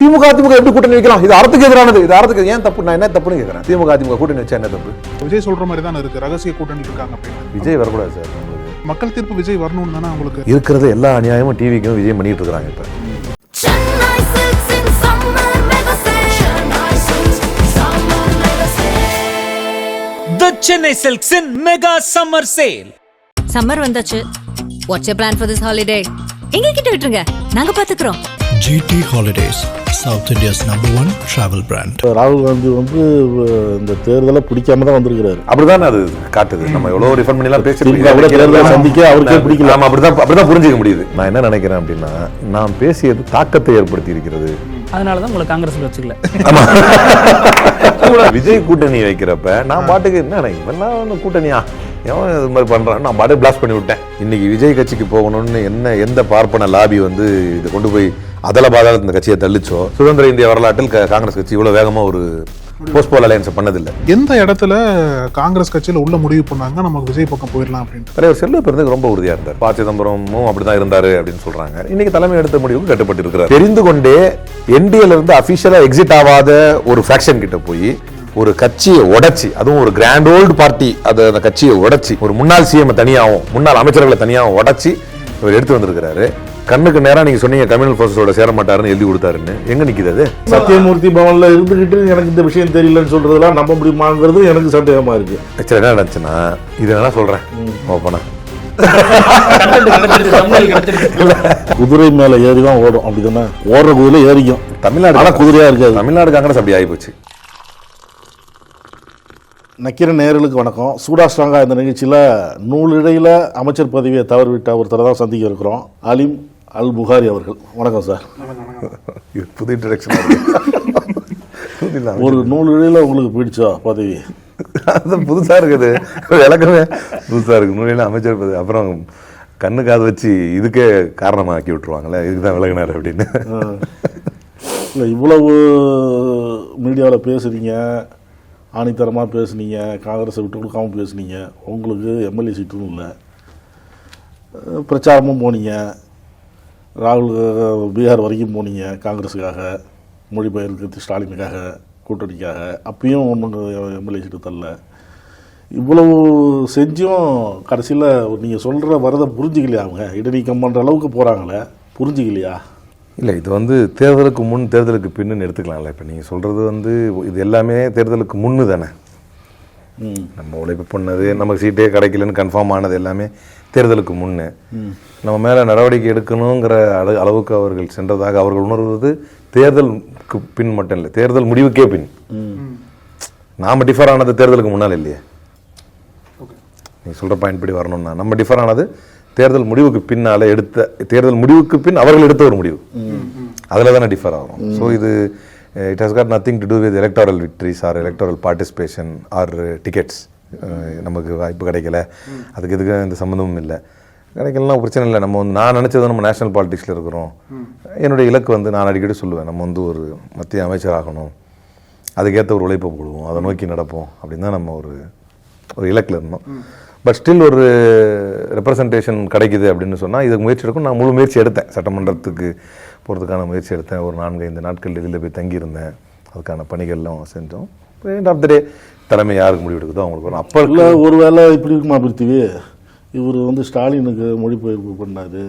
திமுக எப்படி கூட்டணி வைக்கலாம்? இது அறத்துக்கு எதிரானது. இது அறத்துக்கு ஏன் தப்பு? நான் என்ன தப்புன்னு கேட்கறேன். திமுக கூட்டணி வச்சா என்ன தப்பு? விஜய் சொல்ற மாதிரி தான் இருக்கு, ரகசிய கூட்டணி இருக்காங்க அப்படின்னு. விஜய் வரக்கூடாது சார். மக்கள் தீர்ப்பு விஜய் வரணும்னு தானே உங்களுக்கு இருக்கிறது. எல்லா அநியாயமும் டிவிக்கும் விஜய் பண்ணிட்டு இருக்காங்க. இப்ப The Chennai Silks in Mega Summer Sale. Summer வந்தாச்சு. What's your plan for this holiday? எங்க கிட்ட விட்டுருங்க, நாங்க பாத்துக்கிறோம். GT Holidays, South India's #1 travel brand. ராகுல் காந்தி இந்த தேர்தலை பிடிக்காம தான் வந்திருக்கிறாரு. அப்படிதான் அது காட்டுது. நம்ம எவ்வளவு ரிஃபண்ட் பண்ணி எல்லாம் தேர்தலை சந்திக்க அவருக்கே பிடிக்கல. நம்ம அப்படிதான் புரிஞ்சுக்க முடியுது. நான் என்ன நினைக்கிறேன் அப்படின்னா, நாம் பேசியது தாக்கத்தை ஏற்படுத்தி இருக்கிறது. அதனாலதான் உங்களுக்கு காங்கிரஸ் வச்சுக்கல. விஜய் கூட்டணி வைக்கிறப்ப நான் பாட்டுக்கு என்ன இவெல்லாம் கூட்டணியா எவன் இது மாதிரி பண்றான், நான் பாட்டு பிளாஸ்ட் பண்ணி விட்டேன். இன்னைக்கு விஜய் கட்சிக்கு போகணும்னு எந்த பார்ப்பன லாபி இதை கொண்டு போய் அதல பாதாள இந்த கட்சியை தள்ளிச்சோ, சுதந்திர இந்திய வரலாற்றில் காங்கிரஸ் கட்சி இவ்வளவு வேகமா ஒரு போஸ்ட்போல் அலையன்ஸ் பண்ணதில்லை. எந்த இடத்துல காங்கிரஸ் கட்சியில உள்ள முடிவு பண்ணாங்க நமக்கு விஜய் பக்கம் போயிடலாம் அப்படின்னு? தலைவர் செல்வ பெருந்துக்கு ரொம்ப உறுதியா இருந்தார். ப. சிதம்பரமும் அப்படிதான் இருந்தாரு அப்படின்னு சொல்றாங்க. இன்னைக்கு தலைமை எடுத்த முடிவுக்கு கட்டுப்பட்டு இருக்கிறார். தெரிந்து கொண்டே என்டிஏல இருந்து அபிஷியலா எக்ஸிட் ஆகாத ஒரு ஃபிராக்ஷன் கிட்ட போய் ஒரு கட்சியை உடைச்சி, அதுவும் ஒரு கிராண்ட் ஓல்டு பார்ட்டி, அந்த கட்சியை உடைச்சி ஒரு முன்னாள் சிஎம் தனியாகவும் முன்னாள் அமைச்சர்களை தனியாகவும் உடைச்சி இவர் எடுத்து வந்திருக்கிறாரு. கண்ணுக்கு நேரம் நீங்க சொன்னீங்க கம்யூனல் போர்ஸோட சேர மாட்டாருன்னு எழுதி கொடுத்தாருன்னு. எங்க நிக்குது அது? சத்தியமூர்த்தி பவன்ல இருந்துகிட்டு எனக்கு இந்த விஷயம் தெரியலன்னு சொல்றதெல்லாம் நம்ப முடியுமாங்கிறது எனக்கு சந்தேகமா இருக்கு. ஆக்சுவலா என்ன நடந்துச்சுன்னா, இது வேணா சொல்றேன் ஓப்பனா, குதிரை மேல ஏறிதான் ஓடும். அப்படிதானே ஓடுற குதிரை ஏறிக்கும். தமிழ்நாடு குதிரையா இருக்காது. தமிழ்நாடு காங்கிரஸ் அப்படி ஆகி போச்சு. நக்கீர நேயர்களுக்கு வணக்கம். சூடா ஸ்ட்ராங்கா இந்த நிகழ்ச்சியில் நூலிடையில் அமைச்சர் பதவியை தவறிவிட்ட ஒருத்தரை தான் சந்திக்க இருக்கிறோம். அலீம் அல் புகாரி அவர்கள். வணக்கம் சார். புது இன்ட்ரடக்ஷன். ஒரு நூலிடையில் உங்களுக்கு போயிடுச்சோ பதவி? அது புதுசா இருக்குது, விளக்கமே புதுசா இருக்கு. நூலில் அமைச்சர் பதவி அப்புறம் கண்ணு காது வச்சு இதுக்கே காரணமாக்கி விட்டுருவாங்களே, இதுக்குதான் விலகினார் அப்படின்னு. இல்லை, இவ்வளவு மீடியாவில் பேசுறீங்க, ஆணித்தரமாக பேசுனீங்க, காங்கிரஸை விட்டு கொடுக்காமல் பேசுனீங்க, உங்களுக்கு எம்எல்ஏ சீட்டும் இல்லை, பிரச்சாரமும் போனீங்க, ராகுல் பீகார் வரைக்கும் போனீங்க காங்கிரஸுக்காக, மொழிபெயர்க்கு ஸ்டாலினுக்காக, கூட்டணிக்காக. அப்பயும் ஒன்று எம்எல்ஏ சீட்டு தரல. இவ்வளவு செஞ்சும் கடைசியில் நீங்கள் சொல்கிற வரதை புரிஞ்சிக்கலையா? அவங்க இடைநீக்கம் பண்ணுற அளவுக்கு போகிறாங்களே, புரிஞ்சிக்கலையா? இல்லை, இது தேர்தலுக்கு முன் தேர்தலுக்கு பின்னு எடுத்துக்கலாம்ல. இப்போ நீங்கள் சொல்கிறது இது எல்லாமே தேர்தலுக்கு முன்னு தானே. நம்ம உழைப்பு பண்ணது, நமக்கு சீட்டே கிடைக்கலன்னு கன்ஃபார்ம் ஆனது எல்லாமே தேர்தலுக்கு முன்னு. நம்ம மேலே நடவடிக்கை எடுக்கணுங்கிற அளவுக்கு அவர்கள் சென்றதாக அவர்கள் உணர்வது தேர்தலுக்கு பின் மட்டும் இல்லை, தேர்தல் முடிவுக்கே பின். நாம் டிஃபர் ஆனது தேர்தலுக்கு முன்னால் இல்லையே. நீங்கள் சொல்கிற பாயிண்ட் படி வரணும்னா நம்ம டிஃபர் ஆனது தேர்தல் முடிவுக்கு பின்னால தேர்தல் முடிவுக்கு பின் அவர்கள் எடுத்த ஒரு முடிவு, அதில் தானே டிஃபர் ஆகும். So it has got nothing to do with electoral victories or electoral participation or tickets. நமக்கு வாய்ப்பு கிடைக்கல, அதுக்கு எதுக்கு இந்த சம்மந்தமும் இல்லை. கிடைக்கலாம் பிரச்சனை இல்லை. நான் நினச்சது நம்ம நேஷனல் பாலிடிக்ஸில் இருக்கிறோம். என்னுடைய இலக்கு நான் அடிக்கடி சொல்லுவேன், நம்ம ஒரு மத்திய அமைச்சர் ஆகணும், அதுக்கேற்ற ஒரு உழைப்பை போடுவோம், அதை நோக்கி நடப்போம் அப்படின்னு தான் நம்ம ஒரு இலக்கில் இருந்தோம். பட் ஸ்டில் ஒரு ரெப்ரசன்டேஷன் கிடைக்குது அப்படின்னு சொன்னால் இதுக்கு முயற்சி எடுக்கும். நான் முழு முயற்சி எடுத்தேன், சட்டமன்றத்துக்கு போகிறதுக்கான முயற்சி எடுத்தேன். ஒரு 4-5 நாட்கள் டெல்லியில் போய் தங்கியிருந்தேன், அதுக்கான பணிகள்லாம் செஞ்சோம். எண்ட் ஆஃப் த டே தலைமை யாருக்கு முடிவு எடுக்குதோ அவங்களுக்கு வரும். அப்போ இல்லை, ஒரு வேளை இப்படி இருக்குமா பிரித்திவி? இவர் ஸ்டாலினுக்கு மொழிபெயர்ப்பு பண்ணாரு,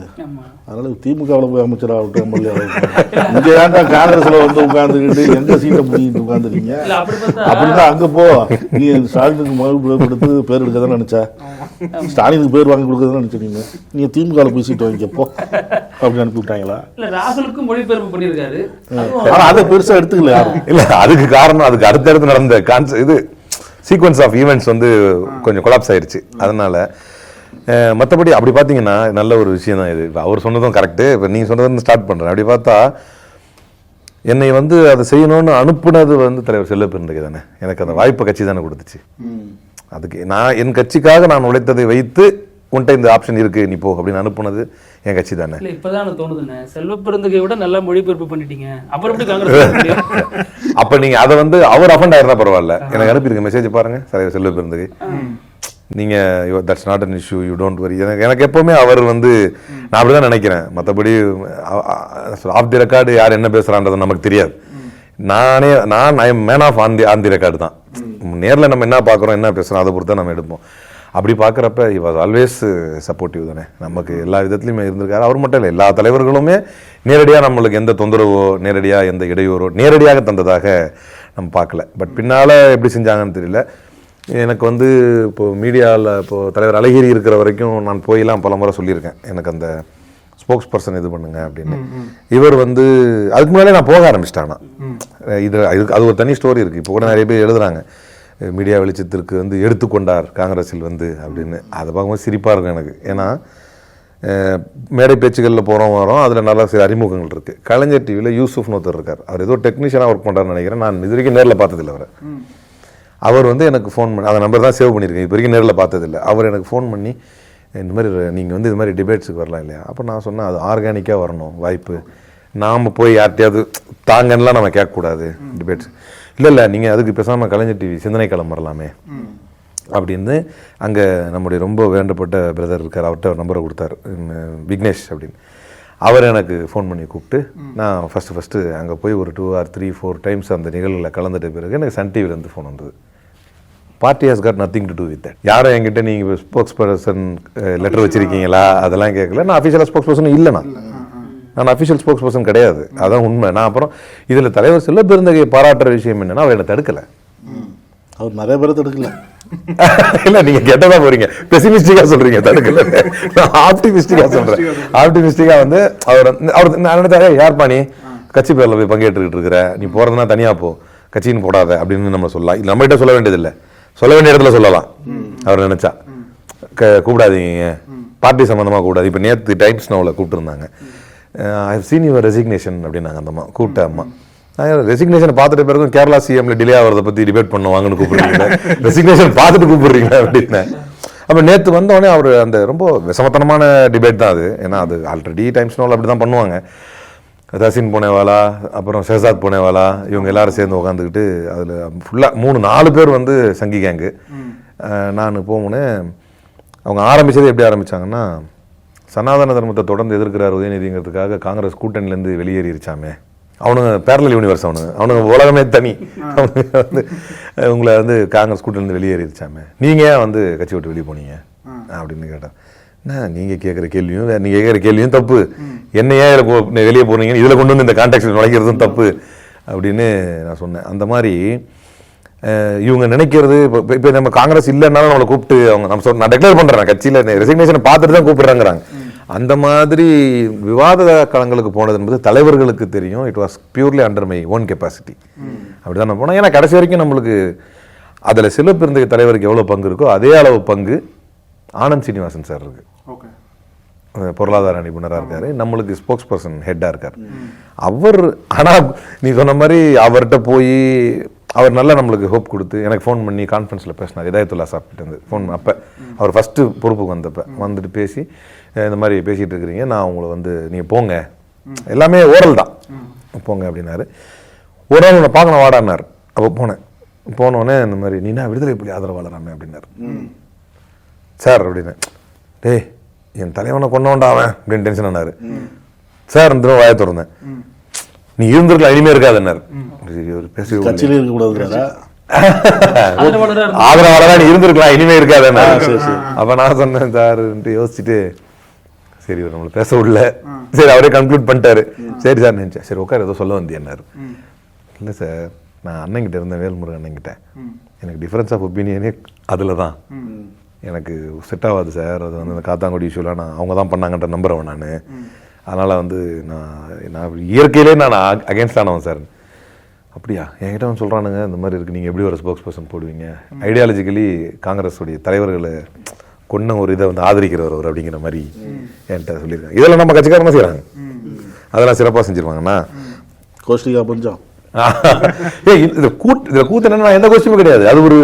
அதனால திமுகவில் போய் அமைச்சர் ஆகட்டும், எம்எல்ஏ ஆகட்டும். இங்கே ஏன்டா காங்கிரஸில் உட்காந்துக்கிட்டு எங்க சீட்டை முடிக்கிட்டு உட்காந்துருக்கீங்க? அப்படின்னா அங்கே போ, நீ ஸ்டாலினுக்கு மொழிபெயர்ப்படுத்து பேர் எடுக்க தான் நினைச்சா, ஸ்டாலினுக்கு பேர் வாங்கி கொடுக்கறதுன்னு நினைச்சிருக்கீங்க. நீங்க திமுகவில் போய் சீட்டு வாங்கிக்கப்போ அப்படின்னு அனுப்பி விட்டாங்களா? ராகுலுக்கும் மொழிபெயர்ப்பு பண்ணியிருக்காரு, அதை பெருசா எடுத்துக்கல யாரும். இல்லை, அதுக்கு காரணம் அதுக்கு அடுத்தடுத்து நடந்த சீக்வன்ஸ் ஆஃப் ஈவெண்ட்ஸ் கொஞ்சம் கொலாப்ஸ் ஆயிடுச்சு. அதனால மற்றபடி அப்படி பார்த்தீங்கன்னா நல்ல ஒரு விஷயம் தான் இது. இப்போ அவர் சொன்னதும் கரெக்டு. இப்போ நீங்கள் சொன்னது ஸ்டார்ட் பண்ணுறேன். அப்படி பார்த்தா என்னை அதை செய்யணும்னு அனுப்புனது தலைவர் செல்வ பெருந்தகை தானே. எனக்கு அந்த வாய்ப்பை கட்சி தானே கொடுத்துச்சு. அதுக்கு என் கட்சிக்காக நான் உழைத்ததை வைத்து உன்ட்ட இந்த ஆப்ஷன் இருக்கு, நீ போ அப்படின்னு அனுப்புனது என் கட்சி தானே. இப்பதான் தோணுதுண்ணே, செல்வ பெருந்தகை விட நல்லா மொழிபெயர்ப்பு பண்ணிட்டீங்க, அப்புறம் எப்படி காங்கிரஸ்? அப்ப நீங்க அதை அவர் அஃபண்ட் ஆயிருந்தா பரவாயில்ல, எனக்கு அனுப்பியிருக்க மெசேஜ் பாருங்க, தலைவர் செல்வ பெருந்தகை நீங்கள் that's not an issue, you don't worry. எனக்கு எப்போவுமே அவர் வந்து நான் அப்படி தான் நினைக்கிறேன். மற்றபடி ஆஃப் தி ரெக்கார்டு யார் என்ன பேசுகிறான்றது நமக்கு தெரியாது. நான் I am man of on the record தான். நேரில் நம்ம என்ன பார்க்குறோம் என்ன பேசுகிறோம் அதை பொறுத்து தான் நம்ம எடுப்போம். அப்படி பார்க்குறப்ப he was always சப்போர்ட்டிவ் தானே, நமக்கு எல்லா விதத்துலையுமே இருந்திருக்காரு. அவர் மட்டும் இல்லை, எல்லா தலைவர்களுமே நேரடியாக நம்மளுக்கு எந்த தொந்தரவோ நேரடியாக எந்த இடையூறோ நேரடியாக தந்ததாக நம்ம பார்க்கல. பட் பின்னால் எப்படி செஞ்சாங்கன்னு தெரியல. எனக்கு வந்து இப்போது மீடியாவில் இப்போது தலைவர் அழகிரி இருக்கிற வரைக்கும் நான் போயெல்லாம் பல முறை சொல்லியிருக்கேன், எனக்கு அந்த ஸ்போக்ஸ் பர்சன் இது பண்ணுங்க அப்படின்னு. இவர் வந்து அதுக்கு முன்னாலே நான் போக ஆரம்பிச்சிட்டானா. அது ஒரு தனி ஸ்டோரி இருக்குது. இப்போ கூட நிறைய பேர் எழுதுறாங்க மீடியா வெளிச்சத்திற்கு வந்து எடுத்துக்கொண்டார் காங்கிரஸில் வந்து அப்படின்னு. அதை பார்க்கும்போது சிரிப்பாக இருக்கும் எனக்கு. ஏன்னா மேடை பேச்சுகளில் போகிறோம் வரோம், அதில் நல்லா சில அறிமுகங்கள் இருக்குது. கலைஞர் டிவியில் யூசுஃப்னு ஒருத்தர் இருக்கார். அவர் ஏதோ டெக்னீஷியனாக ஒர்க் பண்ணுறாருன்னு நினைக்கிறேன். நான் இது வரைக்கும் நேரில் பார்த்ததில்லை அவரை. அவர் வந்து எனக்கு ஃபோன் பண்ணி, அந்த நம்பர் தான் சேவ் பண்ணியிருக்கேன், இப்போ வரைக்கும் நேரில் பார்த்ததில்லை. அவர் எனக்கு ஃபோன் பண்ணி இந்த மாதிரி நீங்கள் வந்து இது மாதிரி டிபேட்ஸுக்கு வரலாம் இல்லையா. அப்போ நான் சொன்னேன் அது ஆர்கானிக்காக வரணும் வாய்ப்பு, நாம் போய் யார்கிட்டையாவது தாங்கன்னெலாம் நம்ம கேட்கக்கூடாது டிபேட்ஸ். இல்லை நீங்கள் அதுக்கு பேசாமல் கலைஞர் டிவி சிந்தனை களம் வரலாமே அப்படின்னு. அங்கே நம்முடைய ரொம்ப வேண்டப்பட்ட பிரதர் இருக்கார், அவர்கிட்ட ஒரு நம்பரை கொடுத்தார், விக்னேஷ் அப்படின்னு. அவர் எனக்கு ஃபோன் பண்ணி கூப்பிட்டு நான் ஃபஸ்ட்டு அங்கே போய் ஒரு 2 or 3 4 டைம்ஸ் அந்த நிகழ்வில் கலந்துட்ட பிறகு எனக்கு சன் டிவிலேருந்து ஃபோன் வந்தது. Party has got nothing to do with that. யாரும் என்கிட்ட நீங்கள் ஸ்போக்ஸ் பர்சன் லெட்டர் வச்சுருக்கீங்களா அதெல்லாம் கேட்கல. நான் அஃபிஷியலாக ஸ்போக்ஸ் பர்சன் இல்லை, நான் அஃபிஷியல் ஸ்போக்ஸ் பர்சன் கிடையாது. அதான் உண்மை. நான் அப்புறம் இதில் தலைவர் செல்வ பெருந்தகையை பாராட்டுற விஷயம் என்னன்னா அவர் என்னை தடுக்கலை. அவர் நிறைய பேரை தடுக்கல. இல்லை நீங்கள் கெட்டதாக போகிறீங்க, பெசிமிஸ்டிக்காக சொல்கிறீங்க. தடுக்கல, நான் ஆப்டிமிஸ்டிக்காக சொல்கிறேன். ஆப்டிமிஸ்டிக்காக வந்து அவர் நான் நினைச்சாரு, யார்ப்பா நீ கட்சி பேரில் போய் பங்கேற்றுக்கிட்டு இருக்கிற, நீ போகிறதுனா தனியாக போ, கட்சின்னு போடாத அப்படின்னு நம்ம சொல்லலாம். இல்லை நம்மகிட்ட சொல்ல வேண்டியதில்லை, சொல்ல வேண்டிய இடத்துல சொல்லலாம். அவர் நினச்சா கூப்பிடாதீங்க, பார்ட்டி சம்மந்தமாக கூடாது. இப்போ நேற்று டைம்ஸ் நோவில் கூப்பிட்டுருந்தாங்க, I have seen your resignation அப்படின்னாங்க அந்த அம்மா, கூப்பிட்ட அம்மா. ரெசிக்னேஷன் பார்த்துட்ட பிறகு கேரளா சிஎம்ல டிலே ஆகிறத பற்றி டிபேட் பண்ணுவாங்கன்னு கூப்பிடுறீங்க, ரெசிக்னேஷன் பார்த்துட்டு கூப்பிடுறீங்க அப்படின்னு. அப்போ நேற்று வந்தோடனே அவர் அந்த ரொம்ப விசமத்தனமான டிபேட் தான் அது. ஏன்னா அது ஆல்ரெடி டைம்ஸ் நோவில் அப்படி தான் பண்ணுவாங்க. தசின் புனேவாலா, அப்புறம் ஷெஹசாத் புனேவாலா, இவங்க எல்லாரும் சேர்ந்து உட்காந்துக்கிட்டு அதில் ஃபுல்லாக 3-4 பேர் வந்து சங்கி கேங்கு. நான் போகும்போது அவங்க ஆரம்பித்தது எப்படி ஆரம்பித்தாங்கன்னா, சனாதன தர்மத்தை தொடர்ந்து எதிர்க்கிறார் உதயநிதிங்கிறதுக்காக காங்கிரஸ் கூட்டணிலேருந்து வெளியேறிச்சாமே, அவனுங்க பேரலல் யூனிவர்ஸ், அவனுங்க உலகமே தனி, அவனுங்க வந்து உங்களை வந்து காங்கிரஸ் கூட்டணிலேருந்து வெளியேறிச்சாமே, நீங்கள் வந்து கட்சி விட்டு வெளியே போனீங்க அப்படின்னு கேட்டேன். நீங்கள் கேட்குற கேள்வியும் தப்பு, என்ன ஏன் இதில் வெளியே போகிறீங்கன்னு இதில் கொண்டு வந்து இந்த கான்டாக்ட் நுழைக்கிறதும் தப்பு அப்படின்னு நான் சொன்னேன். அந்த மாதிரி இவங்க நினைக்கிறது இப்போ நம்ம காங்கிரஸ் இல்லைன்னாலும் நம்மளை கூப்பிட்டு அவங்க நான் டிக்ளேர் பண்ணுறேன் கட்சியில் ரெசிக்னேஷனை பார்த்துட்டு தான் கூப்பிடுறாங்கிறாங்க. அந்த மாதிரி விவாத களங்களுக்கு போனது என்பது தலைவர்களுக்கு தெரியும். It was purely under my own capacity. அப்படி தான் நான் போனேன். ஏன்னா கடைசி வரைக்கும் நம்மளுக்கு அதில் செல்வ பெருந்தகை தலைவருக்கு எவ்வளோ பங்கு இருக்கோ அதே அளவு பங்கு ஆனந்த் சீனிவாசன் சார் இருக்கு. பொருளாதார நிபுணராக இருக்காரு, நம்மளுக்கு ஸ்போக்ஸ் பர்சன் ஹெட்டாக இருக்கார் அவர். ஆனால் நீ சொன்ன மாதிரி அவர்கிட்ட போய் அவர் நல்லா நம்மளுக்கு ஹோப் கொடுத்து எனக்கு ஃபோன் பண்ணி கான்ஃபரன்ஸில் பேசினார். இதாயத்துல்லா சாப்பிட்டு வந்து ஃபோன் அப்போ அவர் ஃபஸ்ட்டு பொறுப்புக்கு வந்தப்போ வந்துட்டு பேசி இந்த மாதிரி பேசிகிட்டு இருக்கிறீங்க, நான் உங்களை வந்து நீங்கள் போங்க, எல்லாமே ஓரல் தான், போங்க அப்படின்னாரு. ஒரு நாள் உன்னை பார்க்கணும் வாடான்னார். அப்போ போனோடனே இந்த மாதிரி நீனா விடுதலை புலி ஆதரவாளராமே அப்படின்னாரு. சார் அப்படின்னு, டேய் என் தலைவனை கொண்டவன்டாவன் அப்படின்னு டென்ஷன் ஆனார். சார் இந்த வாயை திறந்தேன், நீ இருந்திருக்கலாம் இனிமே இருக்காதுன்னாரு. பேசி கட்சியில இருக்கக்கூடாது, ஆதரவாளரா நீ இருந்திருக்கலாம் இனிமே இருக்காதுன்னாரு. அப்ப நான் சொன்னேன் சார் யோசிச்சுட்டு, சரி நம்மளை பேச விடல, சரி அவரே கன்க்ளூட் பண்ணிட்டாரு. சரி சார் நினைச்சேன், சரி உட்கார் ஏதோ சொல்ல வந்தியன்னாரு. இல்லை சார் நான் அண்ணங்கிட்ட இருந்தேன், வேல்முருகன் அண்ணங்கிட்ட, எனக்கு டிஃபரன்ஸ் ஆஃப் ஒப்பீனியனே அதில் தான் எனக்கு செட் ஆகாது சார். அது வந்து அந்த காத்தாங்குடி இஷ்யூலாம் அவங்க தான் பண்ணாங்கன்ற நம்புறவன் நான். அதனால் வந்து நான் இயற்கையிலே நான் அகேன்ஸ்ட் ஆனவன் சார். அப்படியா என்கிட்ட அவன் சொல்கிறானுங்க இந்த மாதிரி இருக்குது, நீங்கள் எப்படி ஒரு ஸ்போக்ஸ் பர்சன் போடுவீங்க, ஐடியாலஜிக்கலி காங்கிரஸுடைய தலைவர்களை கொன்ன ஒரு இதை வந்து ஆதரிக்கிறவர் அவர் அப்படிங்கிற மாதிரி என்கிட்ட சொல்லியிருக்காங்க. இதெல்லாம் நம்ம கட்சிக்காரனா செய்கிறாங்க, அதெல்லாம் சிறப்பாக செஞ்சுருவாங்கண்ணா. கோஷ்டிகா பஞ்சம் இதுல கூத்து என்னன்னா எந்த கோஷ்டியும் கிடையாது. அது ஒரு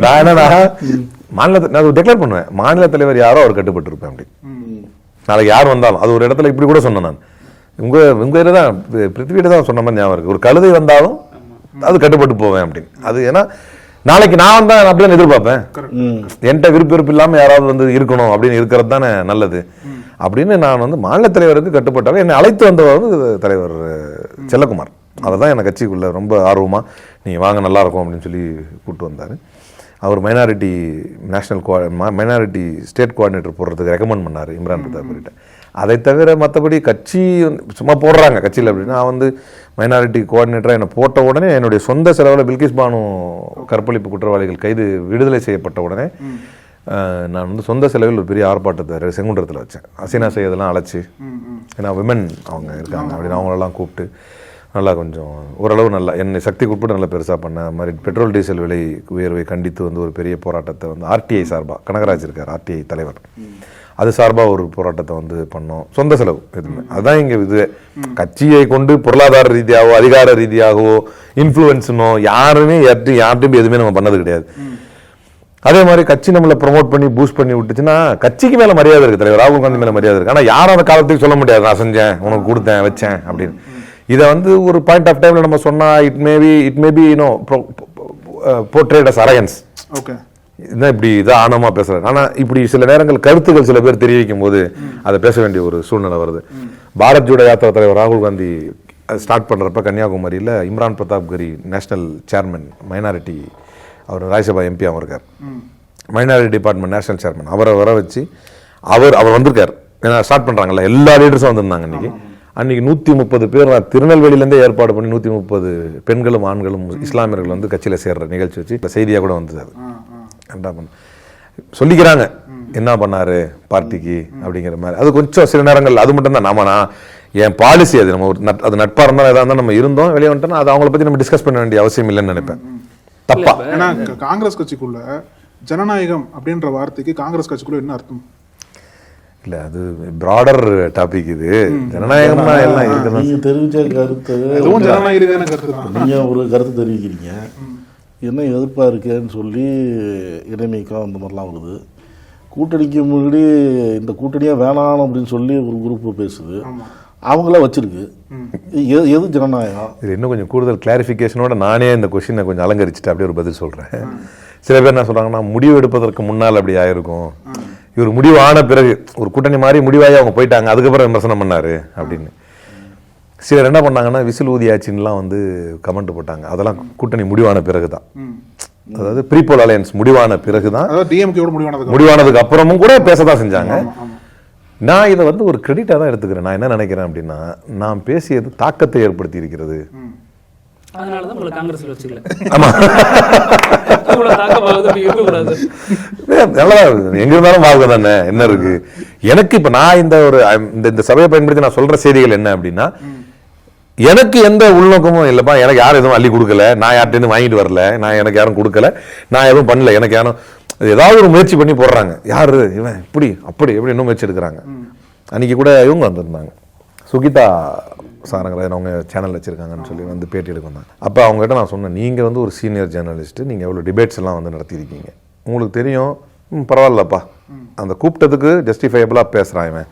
நான் என்னன்னா மாநிலத்தை நான் டிக்ளேர் பண்ணுவேன், மாநில தலைவர் யாரோ அவர் கட்டுப்பட்டு இருப்பேன். அப்படி நாளைக்கு யார் வந்தாலும் அது ஒரு இடத்துல இப்படி கூட சொன்னேன் நான், உங்க இதில் தான் பிருத்திவியிட்ட தான் சொன்ன மாதிரி ஞாபகம் இருக்கு, ஒரு கழுதை வந்தாலும் அது கட்டுப்பட்டு போவேன் அப்படின்னு. அது ஏன்னா நாளைக்கு நான் தான் அப்படிதான் எதிர்பார்ப்பேன். என்கிட்ட விருப்பம் இல்லாம யாராவது வந்து இருக்கணும் அப்படின்னு இருக்கிறது தானே நல்லது அப்படின்னு நான் வந்து மாநில தலைவருக்கு கட்டுப்பட்டாலும் என்னை அழைத்து வந்தவர் வந்து தலைவர் செல்லகுமார். அவர் தான் எனக்கு கட்சிக்குள்ள ரொம்ப ஆர்வமா நீங்க வாங்க நல்லா இருக்கும் அப்படின்னு சொல்லி கூப்பிட்டு வந்தாரு. அவர் மைனாரிட்டி ஸ்டேட் கோஆர்டினேட்டர் போடுறதுக்கு ரெக்கமெண்ட் பண்ணார் இம்ரான் பிரதாப் கிட்ட. அதை தவிர மற்றபடி கட்சி சும்மா போடுறாங்க கட்சியில் அப்படின்னா, நான் வந்து மைனாரிட்டி கோஆர்டினேட்டராக என்னை போட்ட உடனே என்னுடைய சொந்த செலவில் பில்கிஸ் பானு கற்பழிப்பு குற்றவாளிகள் கைது விடுதலை செய்யப்பட்ட உடனே நான் வந்து சொந்த செலவில் ஒரு பெரிய ஆர்ப்பாட்டத்தை செங்குன்றத்தில் வச்சேன். ஹசீனா சையதெல்லாம் அழைச்சி, ஏன்னா விமன் அவங்க இருக்காங்க அப்படின்னு அவங்களெல்லாம் கூப்பிட்டு நல்லா கொஞ்சம் ஓரளவு நல்லா என்னை சக்திக்கு உட்பட்டு நல்லா பெருசாக பண்ண மாதிரி பெட்ரோல் டீசல் விலை உயர்வை கண்டித்து வந்து ஒரு பெரிய போராட்டத்தை வந்து ஆர்டிஐ சார்பாக, கனகராஜ் இருக்கார் ஆர்டிஐ தலைவர், அது சார்பாக ஒரு போராட்டத்தை வந்து பண்ணோம். சொந்த செலவு எதுவுமே. அதுதான் இங்கே இது கட்சியை கொண்டு பொருளாதார ரீதியாகவோ அதிகார ரீதியாகவோ இன்ஃப்ளூயன்ஸுனோ யாருமே யார்ட்டையும் எதுவுமே நம்ம பண்ணது கிடையாது. அதே மாதிரி கட்சி நம்மளை ப்ரொமோட் பண்ணி பூஸ்ட் பண்ணி விட்டுச்சுன்னா கட்சிக்கு மேலே மரியாதை இருக்குது, தலைவர் ராகுல் காந்தி மேலே மரியாதை இருக்குது. ஆனால் யாரும் அந்த காலத்துக்கு சொல்ல முடியாது நான் செஞ்சேன், உனக்கு கொடுத்தேன், வச்சேன் அப்படின்னு. இதை வந்து ஒரு பாயிண்ட் ஆஃப் டைம்ல நம்ம சொன்னா it maybe portrayed as arrogance. Okay, இதான் இப்படி இதான் ஆணவமா பேசுறாரு. ஆனா இப்படி சில நேரங்கள் கருத்துக்கள் சில பேர் தெரிவிக்கும் போது அதை பேச வேண்டிய ஒரு சூழ்நிலை வருது. பாரத் ஜோடோ யாத்திரா தலைவர் ராகுல் காந்தி ஸ்டார்ட் பண்றப்ப கன்னியாகுமரியில் இம்ரான் பிரதாப் கரி நேஷனல் சேர்மன் மைனாரிட்டி, அவர் ராஜ்யசபா எம்பி அவர் இருக்கார், மைனாரிட்டி டிபார்ட்மெண்ட் நேஷனல் சேர்மன், அவரை வர வச்சு அவர் வந்திருக்கார். ஏன்னா ஸ்டார்ட் பண்றாங்கல்ல, எல்லா லீடர்ஸும் வந்திருந்தாங்க. அன்னைக்கு 130 பேர் திருநெல்வேலியிலேருந்தே ஏற்பாடு பண்ணி 130 பெண்களும் ஆண்களும் இஸ்லாமியர்கள் வந்து கட்சியில் சேர்ற நிகழ்ச்சி வச்சு செய்தியாக கூட வந்தது. அது என்ன பண்ண சொல்லிக்கிறாங்க, என்ன பண்ணாரு பார்ட்டிக்கு அப்படிங்கிற மாதிரி. அது கொஞ்சம் சில நேரங்கள் அது மட்டும் தான் நான் என் பாலிசி, அது நம்ம அது நட்பா இருந்தாலும் எதாக இருந்தாலும் நம்ம இருந்தோம் வெளியே வந்துட்டோம்னா அது அவங்கள பத்தி நம்ம டிஸ்கஸ் பண்ண வேண்டிய அவசியம் இல்லைன்னு நினைப்பேன். தப்பா? ஏன்னா காங்கிரஸ் கட்சிக்குள்ள ஜனநாயகம் அப்படின்ற வார்த்தைக்கு காங்கிரஸ் கட்சிக்குள்ள என்ன அர்த்தம்? இல்ல அது பிராடர் டாபிக். இது ஜனநாயகம்னா எல்லாம் இருக்குது. நீங்க தெரிவிச்ச கருத்து ஜனநாயக கருத்து தான். நீங்க ஒரு கருத்து தெரிவிக்கிறீங்க, என்ன எதிர்ப்பாக இருக்கேன்னு சொல்லி இடைநீக்கம் அந்த மாதிரிலாம் வருது. கூட்டணிக்கு முன்னாடி இந்த கூட்டணியாக வேணாம் அப்படின்னு சொல்லி ஒரு குரூப்பு பேசுது, அவங்கள வச்சிருக்கு. எது ஜனநாயகம்? இது இன்னும் கொஞ்சம் கூடுதல் கிளாரிஃபிகேஷனோட நானே இந்த கொஸ்டினை கொஞ்சம் அலங்கரிச்சுட்டு அப்படியே ஒரு பதில் சொல்கிறேன். சில பேர் என்ன சொல்கிறாங்கன்னா, முடிவு எடுப்பதற்கு முன்னால் அப்படி ஆயிருக்கும், இவர் முடிவான பிறகு ஒரு கூட்டணி மாதிரி முடிவாகி அவங்க போயிட்டாங்க, அதுக்கப்புறம் விமர்சனம் பண்ணாரு அப்படின்னு. சிலர் என்ன பண்ணாங்கன்னா, விசில் ஊதியாச்சின்லாம் வந்து கமெண்ட் போட்டாங்க. அதெல்லாம் கூட்டணி முடிவான பிறகு தான், அதாவது ப்ரீபோல் அலையன்ஸ் முடிவான பிறகு தான், முடிவானதுக்கு அப்புறமும் கூட பேசதான் செஞ்சாங்க. நான் இதை வந்து ஒரு கிரெடிட்டாக தான் எடுத்துக்கிறேன். நான் என்ன நினைக்கிறேன் அப்படின்னா, நான் பேசியது தாக்கத்தை ஏற்படுத்தி இருக்கிறது. எங்க இருந்தாலும் வாழ்க்கை தானே, என்ன இருக்கு எனக்கு. இப்ப நான் இந்த சபையை பயன்படுத்தி நான் சொல்ற செய்திகள் என்ன அப்படின்னா, எனக்கு எந்த உள்நோக்கமும் இல்லப்பா, எனக்கு யாரும் எதுவும் அள்ளி கொடுக்கல, நான் யார்கிட்ட வாங்கிட்டு வரல, நான் எனக்கு யாரும் கொடுக்கல, நான் எதுவும் பண்ணல, எனக்கு யாரும் ஏதாவது ஒரு முயற்சி பண்ணி போடுறாங்க, யாரு இவன் இப்படி அப்படி எப்படி இன்னும் முயற்சி எடுக்கிறாங்க. அன்னைக்கு கூட இவங்க வந்திருந்தாங்க, சுகிதா சாரங்கராஜன், அவங்க சேனல் வச்சிருக்காங்கன்னு சொல்லி வந்து பேட்டி எடுக்க வந்தாங்க. அப்போ அவங்ககிட்ட நான் சொன்னேன், நீங்கள் வந்து ஒரு சீனியர் ஜேர்னலிஸ்ட், நீங்கள் எவ்வளோ டிபேட்ஸ் எல்லாம் வந்து நடத்தியிருக்கீங்க, உங்களுக்கு தெரியும், பரவாயில்லப்பா அந்த கூப்பிட்டதுக்கு ஜஸ்டிஃபையபிளாக பேசுகிறான் இவன்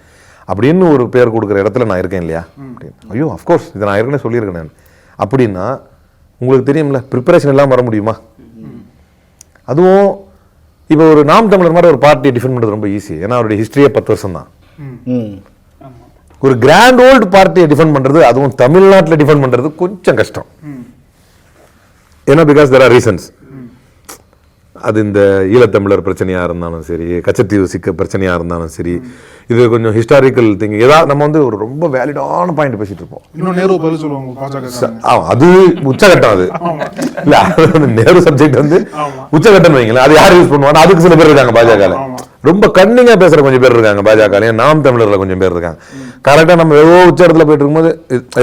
அப்படின்னு ஒரு பேர் கொடுக்குற இடத்துல நான் இருக்கேன் இல்லையா அப்படின்னு. ஐயோ அஃப்கோர்ஸ் இதை நான் ஏற்கனவே சொல்லியிருக்கேன் அப்படின்னா, உங்களுக்கு தெரியும்ல ப்ரிப்பரேஷன் எல்லாம் வர முடியுமா? அதுவும் இப்போ ஒரு நாம் தமிழர் மாதிரி ஒரு பார்ட்டியை டிஃபெண்ட் பண்ணுறது ரொம்ப ஈஸி, ஏன்னா அவருடைய ஹிஸ்டரியே 10 வருஷம் தான். ஒரு கிராண்ட் ஓல்டு பார்ட்டியை டிஃபெண்ட் பண்றது, அதுவும் தமிழ்நாட்டில் டிஃபெண்ட் பண்றது கொஞ்சம் கஷ்டம். ஏன்னா பிகாஸ் தேர் ஆர் ரீசன்ஸ். அது இந்த ஈழத்தமிழர் பிரச்சனையா இருந்தாலும் சரி, கச்சத்தீவு சிக்க பிரச்சனையா இருந்தாலும் சரி, இது கொஞ்சம் ஹிஸ்டாரிக்கல் திங். ஏதாவது நம்ம வந்து ஒரு ரொம்ப வேலிடான பாயிண்ட் பேசிட்டு இருப்போம். அது உச்சகட்டம். அது இல்ல, நேரு சப்ஜெக்ட் வந்து உச்சகட்டம் வைங்களேன். அது யார் யூஸ் பண்ணுவாங்க? அதுக்கு சில பேர் இருக்காங்க பாஜக, ரொம்ப கண்ணிங்கா பேசுற கொஞ்சம் பேர் இருக்காங்க பாஜக. நாம் தமிழர்ல கொஞ்சம் பேர் இருக்காங்க. கரெக்டா நம்ம ஏதோ உச்ச இடத்துல போயிட்டு இருக்கும்போது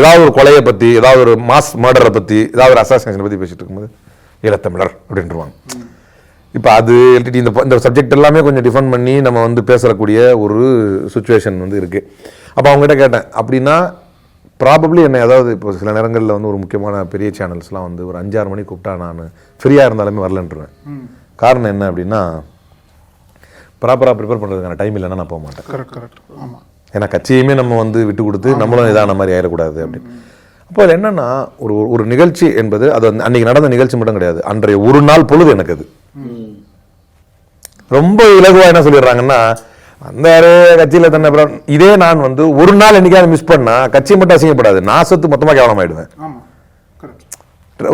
ஏதாவது ஒரு கொலையை பத்தி, ஏதாவது ஒரு மாஸ் மர்டரை பத்தி, ஏதாவது ஒரு அசாசினேஷனை பத்தி பேசிட்டு இருக்கும்போது ஈழத்தமிழர் அப்படின்ட்டுருவாங்க. இப்போ அது இந்த சப்ஜெக்ட் எல்லாமே கொஞ்சம் டிஃபெண்ட் பண்ணி நம்ம வந்து பேசக்கூடிய ஒரு சுச்சுவேஷன் வந்து இருக்கு. அப்போ அவங்ககிட்ட கேட்டேன், அப்படின்னா ப்ராபப்ளி என்ன, அதாவது இப்போ சில நேரங்களில் வந்து ஒரு முக்கியமான பெரிய சேனல்ஸ்லாம் வந்து ஒரு 5-6 மணிக்கு கூப்பிட்டா நான் ஃப்ரீயாக இருந்தாலுமே வரலன்றுவேன். காரணம் என்ன அப்படின்னா, ப்ராப்பராக ப்ரிப்பேர் பண்ணுறதுக்கான டைம் இல்லைன்னா நான் போக மாட்டேன். ஏன்னா கட்சியுமே நம்ம வந்து விட்டு கொடுத்து நம்மளும் இதான மாதிரி ஆயிடக்கூடாது அப்படின்னு. அப்போ அது என்னன்னா ஒரு நிகழ்ச்சி என்பது அது அன்னைக்கு நடந்த நிகழ்ச்சி மட்டும் கிடையாது, அன்றைய ஒரு நாள் பொழுது எனக்கு அது ரொம்ப இலகுவா என்ன சொல்லிடுறாங்கன்னா, அந்த கட்சியில தன்னை இதே நான் வந்து ஒரு நாள் என்னைக்காவது மிஸ் பண்ணா கட்சி மட்டும் அசிங்கப்படாது, நாசத்து மொத்தமா கவனமாயிடுவேன்.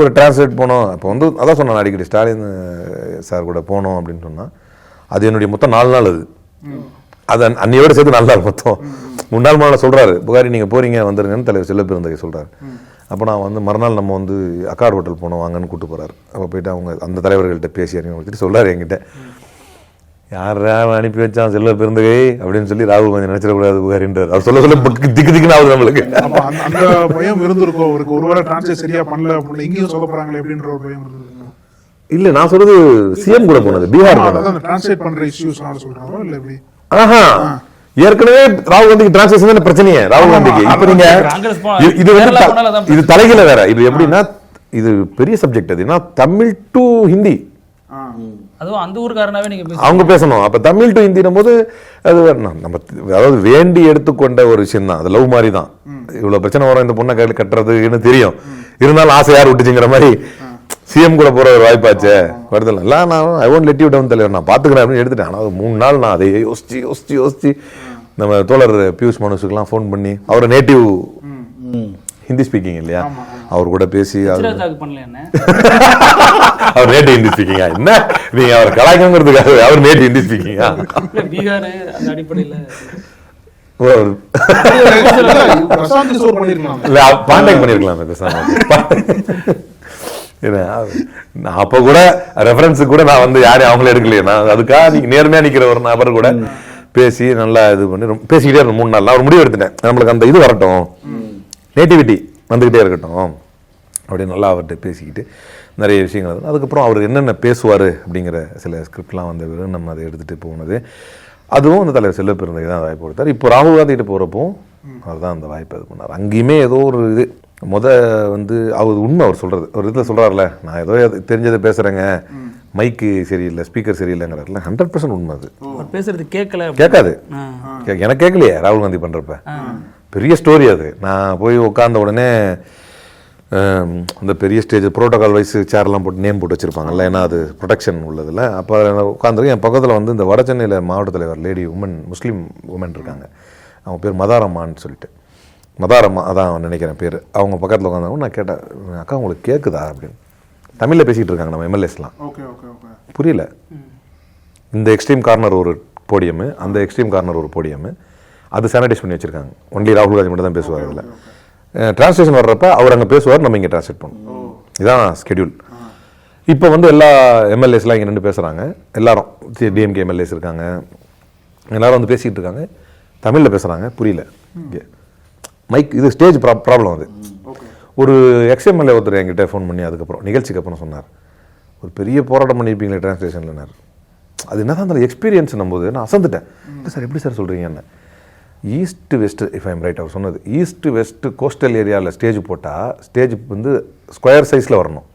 ஒரு டிரான்ஸ்லேட் போனோம் அப்போ வந்து அதான் சொன்னேன் அடிக்கடி, ஸ்டாலின் சார் கூட போனோம் அப்படின்னு சொன்னா அது என்னுடைய மொத்தம் 4 நாள். அது அன்னையோட சேர்த்து 4 நாள் மொத்தம். 3 நாள் முன்னாள் சொல்றாரு புகாரி நீங்க போறீங்க வந்துருங்கன்னு தலைவர் செல்வப்பெருந்தகை சொல்றாரு. அப்போ நான் வந்து மறுநாள் நம்ம வந்து அக்கார் ஹோட்டல் போனோம் வாங்கன்னு கூப்பிட்டு போறாரு. அப்போ போயிட்டு அவங்க அந்த தலைவர்கள்ட்ட பேசி அறிமுகப்படுத்திட்டு சொல்றாரு என்கிட்ட, யாரா அனுப்பி வச்சான் செல்வ பெருந்தகை அப்படின்னு சொல்லி ராகுல் காந்தி நினைச்சிடக்கூடாது புகாரின்றார். அவர் சொல்ல திக்கு திக்குன்னு ஆகுது நம்மளுக்கு. அந்த பயம் இருந்திருக்கும் அவருக்கு, ஒருவேளை டிரான்ஸ்லேட் சரியா பண்ணல அப்படின்னா எங்கேயும் சொல்ல போறாங்களே அப்படின்ற ஒரு பயம் இருந்திருக்கும். இல்ல நான் சொல்றது சிஎம் கூட போனது, பீகார் டிரான்ஸ்லேட் பண்ற இஷ்யூஸ் சொல்றாங்க இல்ல எப்படி. ஆஹா, ஏற்கனவே ராகுல் காந்திக்கு டிரான்ஸ்லேஷன் தான பிரச்சனையே ராகுல் காந்திக்கு. இப்ப நீங்க இது வந்து இது தலைகீழ வேற. இது எப்படின்னா இது பெரிய சப்ஜெக்ட். அது என்ன, தமிழ் டு ஹிந்தி, அதுவும் அந்த ஊருக்காரனாவே நீங்க அவங்க பேசணும். அப்ப தமிழ் டு ஹிந்தினும் போது அது நம்ம அதாவது வேண்டி எடுத்துக்கொண்ட ஒரு விஷயம் தான். அது லவ் மாதிரி தான். இவ்வளவு பிரச்சனை வரும் இந்த பொண்ணை கட்டுறதுன்னு தெரியும், இருந்தாலும் ஆசை யார் விட்டுச்சுங்கிற மாதிரி சிஎம் கூட போற ஒரு வாய்ப்பாச்சே வருதில்ல. இல்லை நான் I won't let you down தலைவர், நான் பாத்துக்கிறேன் அப்படின்னு எடுத்துட்டேன். ஆனால் 3 நாள் நான் அதை யோசிச்சு நம்ம தோழர் பியூஷ் மனுஷுக்கெல்லாம் ஃபோன் பண்ணி, அவர் நேட்டிவ் ஹிந்தி ஸ்பீக்கிங் இல்லையா, அவர் கூட பேசி அவர் நேட்டிவ் ஹிந்தி ஸ்பீக்கிங்கா என்ன நீங்க அவர் கலாய்க்கங்கிறதுக்காக அவர் நேட்டிவ் ஹிந்தி ஸ்பீக்கிங்கா பீகார் அந்த அடிப்படையில் கான்டாக்ட் பண்ணிருக்கலாம். அப்ப கூட ரெஃபரன்ஸு கூட நான் வந்து யாரையும் அவங்களே எடுக்கலையே, நான் அதுக்காக நீங்க நேர்மையா நிக்கிற ஒரு நபர் கூட பேசி நல்லா இது பண்ணி பேசிக்கிட்டே இருந்தேன் 3 நாள். நான் ஒரு முடிவு எடுத்துட்டேன், நம்மளுக்கு அந்த இது வரட்டும், நேட்டிவிட்டி வந்துகிட்டே இருக்கட்டும் அப்படின்னு நல்லா அவர்கிட்ட பேசிக்கிட்டு நிறைய விஷயங்கள். அதுக்கப்புறம் அவர் என்னென்ன பேசுவார் அப்படிங்கிற சில ஸ்கிரிப்ட்லாம் வந்து நம்ம அதை எடுத்துகிட்டு போனது. அதுவும் அந்த தலைவர் செல்வப்பெருந்தகை தான் வாய்ப்பு கொடுத்தார். இப்போ ராகுல் காந்திகிட்ட போகிறப்போ அவர் தான் அந்த வாய்ப்பை இது பண்ணார். அங்கேயுமே ஏதோ ஒரு இது வந்து அவர் உண்மை அவர் சொல்கிறது ஒரு இதில் சொல்கிறார்ல, நான் ஏதோ தெரிஞ்சதை பேசுகிறேங்க, மைக்கு சரியில்லை ஸ்பீக்கர் சரியில்லைங்கிறாருல, 100% உண்மை. அது பேசுறது கேட்காது, எனக்கு கேட்கலையே ராகுல் காந்தி பண்ணுறப்ப பெரிய ஸ்டோரி அது. நான் போய் உட்கார்ந்த உடனே அந்த பெரிய ஸ்டேஜ் ப்ரோட்டோகால் வைஸ் சேர்லாம் போட்டு நேம் போட்டு வச்சுருப்பாங்கல்ல, ஏன்னா அது ப்ரொடெக்ஷன் உள்ளதில்ல. அப்போ உட்காந்துருக்கு என் பக்கத்தில் வந்து இந்த வட சென்னையில் மாவட்ட தலைவர் லேடி முஸ்லீம் உமன் இருக்காங்க, அவங்க பேர் மதாரம்மான்னு சொல்லிட்டு, மதாரம்மா அதான் நினைக்கிறேன் பேர். அவங்க பக்கத்தில் உட்காந்தாங்க. நான் கேட்டேன், அக்கா உங்களுக்கு கேட்குதா அப்படின்னு. தமிழில் பேசிகிட்டு இருக்காங்க நம்ம எம்எல்ஏஸ்லாம், புரியல. இந்த எக்ஸ்ட்ரீம் கார்னர் ஒரு போடியமு, அந்த எக்ஸ்ட்ரீம் கார்னர் ஒரு போடியமு, அது சானிடைஸ் பண்ணி வச்சுருக்காங்க. ஒன்லி ராகுல் காந்தி மட்டும் தான் பேசுவார். அதில் டிரான்ஸ்லேஷன் வர்றப்ப அவர் அங்கே பேசுவார், நம்ம இங்கே டிரான்ஸ்லேட் பண்ணணும். இதுதான் ஸ்கெடியூல். இப்போ வந்து எல்லா எம்எல்ஏஸ்லாம் இங்கே நின்று பேசுகிறாங்க, எல்லாரும் டிஎம்கே எம்எல்ஏஸ் இருக்காங்க, எல்லாரும் வந்து பேசிக்கிட்டு இருக்காங்க, தமிழில் பேசுகிறாங்க, புரியல. மைக் இது ஸ்டேஜ் ப்ராப்ளம். அது ஒரு எக்ஸ்எம்எல்ஏ ஒருத்தர் என்கிட்ட ஃபோன் பண்ணி அதுக்கப்புறம் நிகழ்ச்சிக்கு அப்புறம் சொன்னார், ஒரு பெரிய போராட்டம் பண்ணியிருப்பீங்களே டிரான்ஸ்லேஷன்லனார். அது என்ன தான் அந்த எக்ஸ்பீரியன்ஸ் நம்போது நான் அசந்துட்டேன். சார் எப்படி சார் சொல்கிறீங்க என்ன, east west if I'm right அவர் சொன்னது, ஈஸ்ட் வெஸ்ட் கோஸ்டல் ஏரியாவில் ஸ்டேஜ் போட்டால் ஸ்டேஜ் வந்து ஸ்கொயர் சைஸில் வரணும்.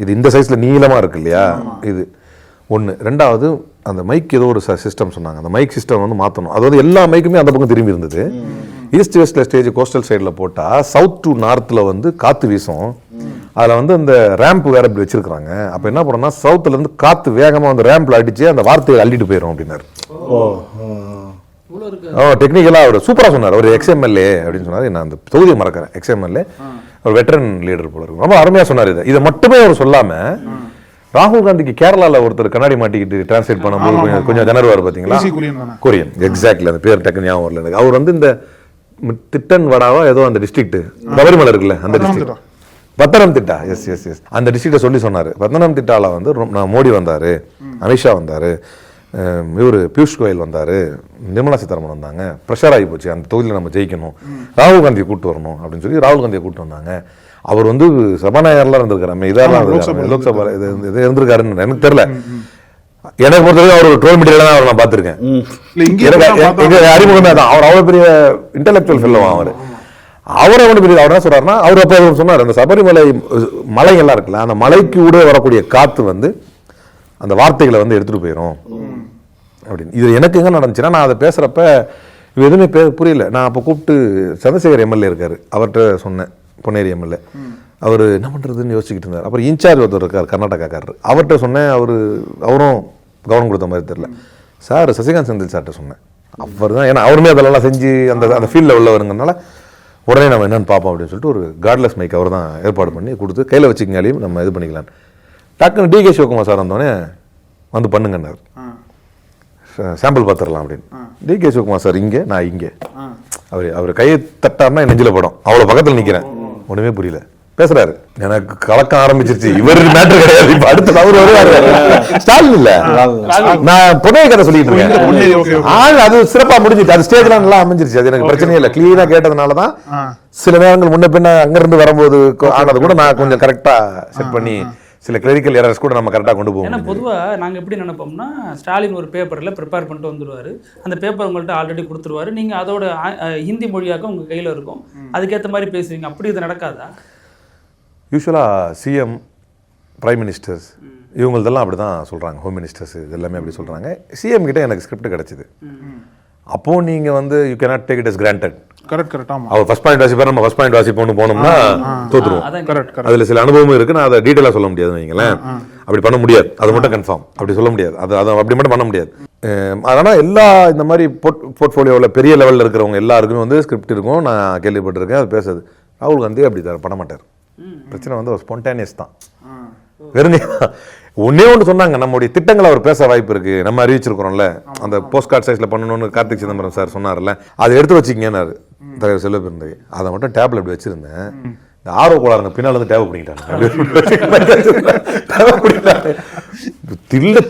இது இந்த சைஸில் நீளமாக இருக்கு இல்லையா, இது ஒன்று. ரெண்டாவது அந்த மைக் ஏதோ ஒரு சிஸ்டம் சொன்னாங்க, அந்த மைக் சிஸ்டம் வந்து மாற்றணும். அது வந்து எல்லா மைக்குமே அந்த பக்கம் திரும்பி இருந்தது. ஈஸ்ட் வெஸ்ட்டில் ஸ்டேஜ் கோஸ்டல் சைடில் போட்டால் சவுத் டு நார்த்தில் வந்து காற்று வீசும், அதில் வந்து அந்த ரேம்ப் வேறு இப்படி வச்சுருக்குறாங்க. அப்போ என்ன பண்ணோம்னா சவுத்துலேருந்து காற்று வேகமாக அந்த ரேம்பில் அடித்து அந்த வார்த்தையை அள்ளிட்டு போயிடும் அப்படின்னாரு. டெக்னிக்கலாக அவர் சூப்பராக சொன்னார். ஒரு எக்ஸ்எம்எல்ஏ அப்படின்னு சொன்னார், நான் அந்த தொகுதியை மறக்கிறேன். எக்ஸ்எம்எல்ஏ ஒரு வெட்டரன் லீடர் போல இருக்கும், ரொம்ப அருமையாக சொன்னார். இதை மட்டுமே அவர் சொல்லாமல் ராகுல் காந்திக்கு கேரளாவில் ஒருத்தர் கண்ணாடி மாட்டிக்கிட்டு டிரான்ஸ்லேட் பண்ணும்போது கொஞ்சம் ஜனருவார் பார்த்தீங்களா, கொரியன் எக்ஸாக்ட்லி அந்த பேர் டக்குன்னு ஞாபகம் வரல எனக்கு. அவர் வந்து இந்த திட்டன் வடாவா ஏதோ அந்த டிஸ்ட்ரிக்ட் சபரிமலை இருக்குல்ல, அந்த டிஸ்ட்ரிக்ட் பத்தனம்திட்டா, எஸ் அந்த டிஸ்ட்ரிக்டை சொல்லி சொன்னார். பத்தனம்திட்டாவில் வந்து மோடி வந்தார், அமித்ஷா வந்தார், இவர் பியூஷ் கோயல் வந்தார், நிர்மலா சீதாராமன் வந்தாங்க, ப்ரெஷர் ஆகி போச்சு, அந்த தொகுதியில் நம்ம ஜெயிக்கணும், ராகுல் காந்தியை கூப்பிட்டு வரணும் அப்படின்னு சொல்லி ராகுல் காந்தியை கூப்பிட்டு வந்தாங்க. அவர் வந்து சபாநாயகர்லாம் இருந்திருக்காரு, இதெல்லாம் லோக்சபா இது இருந்திருக்காருன்னு எனக்கு தெரியல. எனக்கு பொறுத்தவரைக்கும் அவர் ட்ரோல் மீடியால தான் அவர் நான் பார்த்துருக்கேன். அறிமுகமே தான். அவர் அவ்வளோ பெரிய இன்டெலெக்சுவல் ஃபெல்லோ அவர். அவரை ஒன்று பெரிய அவர் என்ன சொல்றாருன்னா, அவர் அப்போ சொன்னார், அந்த சபரிமலை மலைகள்லாம் இருக்குல்ல, அந்த மலைக்கு கூட வரக்கூடிய காற்று வந்து அந்த வார்த்தைகளை வந்து எடுத்துகிட்டு போயிடும் அப்படின்னு. இது எனக்கு எங்கே நடந்துச்சுன்னா, நான் அதை பேசுகிறப்ப எதுவுமே புரியல. நான் அப்போ கூப்பிட்டு சந்திரசேகர் எம்எல்ஏ இருக்காரு, அவர்கிட்ட சொன்னேன், பொன்னேரி எம்எல்ஏ. அவர் என்ன பண்ணுறதுன்னு யோசிச்சுக்கிட்டு இருந்தார். அப்புறம் இன்சார்ஜ் ஒருத்தர் இருக்கார், கர்நாடகாக்காரர். அவர்கிட்ட சொன்னேன். அவரும் கவனம் கொடுத்த மாதிரி தெரியல. சார் சசிகாந்த் செந்தில் சார்கிட்ட சொன்னேன். அவர் தான், ஏன்னா அவருமே அதெல்லாம் செஞ்சு அந்த ஃபீல்டில் உள்ளவருங்கனால உடனே நம்ம என்னென்னு பார்ப்போம் அப்படின்னு சொல்லிட்டு ஒரு கார்ட்லெஸ் மைக் அவர் தான் ஏற்பாடு பண்ணி கொடுத்து, கையில் வச்சுக்கங்காலையும் நம்ம இது பண்ணிக்கலாம். டக்குன்னு டிகே சிவகுமார் சார் வந்தோடனே வந்து பண்ணுங்கன்னார். சாம்பிள் பார்த்துடலாம் அப்படின்னு. டிகே சிவகுமார் சார் இங்கே, நான் இங்கே. அவர் கையை தட்டார்னா நெஞ்சில படம். அவ்வளோ பக்கத்தில் நிற்கிறேன். ஒன்றுமே புரியல. பேசுறாரு. எனக்கு கலக்கம் ஆரம்பிச்சிருச்சு. இவருக்கு மேட்ரு கிடையாது. இப்ப அடுத்தது அவர் வருவாரு. ஸ்டாலின் இல்ல, நான் பொன்னைய கதை சொல்லிட்டு இருக்கேன். அது சிறப்பா முடிஞ்சிட்டு, அது ஸ்டேஜ்ல நல்லா அமைஞ்சிருச்சு. அது எனக்கு பிரச்சனையே இல்லை. கிளீனா கேட்டதுனாலதான் சில நேரங்கள் முன்ன பின்ன அங்கிருந்து வரும்போது ஆனது கூட நான் கொஞ்சம் கரெக்டா செட் பண்ணி சில கிளரிக்கல் எரர்ஸ் கூட நம்ம கரெக்டாக கொண்டு போவோம். ஏன்னா பொதுவாக நாங்கள் எப்படி நினைப்போம்னா, ஸ்டாலின் ஒரு பேப்பரில் ப்ரிப்பேர் பண்ணிட்டு வந்துடுவார். அந்த பேப்பர் உங்கள்கிட்ட ஆல்ரெடி கொடுத்துருவாரு. நீங்கள் அதோட ஹிந்தி மொழியாக்க உங்கள் கையில் இருக்கும். அதுக்கேற்ற மாதிரி பேசுவீங்க. அப்படி இது நடக்காதா? யூஸ்வலாக சிஎம், பிரைம் மினிஸ்டர்ஸ் இவங்களதெல்லாம் அப்படி தான் சொல்கிறாங்க. ஹோம் மினிஸ்டர்ஸ் இது எல்லாமே அப்படி சொல்கிறாங்க. சிஎம் கிட்ட எனக்கு ஸ்கிரிப்ட் கிடச்சிது. அப்போது நீங்கள் வந்து you cannot take it is granted. Correct. அவர் ஃபர்ஸ்ட் பாயிண்ட் வாசிப்பார், நம்ம ஃபர்ஸ்ட் பாயிண்ட் வாசிப்போம்னு போனோம்னா தோத்துருவோம். அதில் சில அனுபவமும் இருக்குது. நான் அதை டீட்டெயிலாக சொல்ல முடியாது. வைங்களேன், அப்படி பண்ண முடியாது. அது மட்டும் கன்ஃபார்ம் அப்படி சொல்ல முடியாது. அதை அப்படி மட்டும் பண்ண முடியாது. அதனால் எல்லா இந்த மாதிரி போர்ட்ஃபோலியோவில் பெரிய லெவலில் இருக்கிறவங்க எல்லாருக்குமே வந்து ஸ்கிரிப்ட் இருக்கும். நான் கேள்விப்பட்டிருக்கேன். அது பேசுறது ராகுல் காந்தி அப்படி பண்ண மாட்டார். பிரச்சனை வந்து ஒரு ஸ்பான்டேனியஸ் தான். வெறும் ஒன்னே ஒன்று சொன்னாங்க, நம்முடைய திட்டங்களை அவர் பேச வாய்ப்பு இருக்கு, நம்ம அறிவிச்சிருக்கிறோம்ல, அந்த போஸ்ட் கார்டு சைஸ்ல பண்ணணும்னு கார்த்திக் சிதம்பரம் சார் சொன்னார்ல, அதை எடுத்து வச்சுக்கங்கன்னாரு தலைவர் செல்வபிரந்தை. அதை மட்டும் டேப்ல இப்படி வச்சிருந்தேன். இந்த ஆர்வ கோளாறுங்க பின்னால் வந்து டேப் பண்ணிட்டாங்க.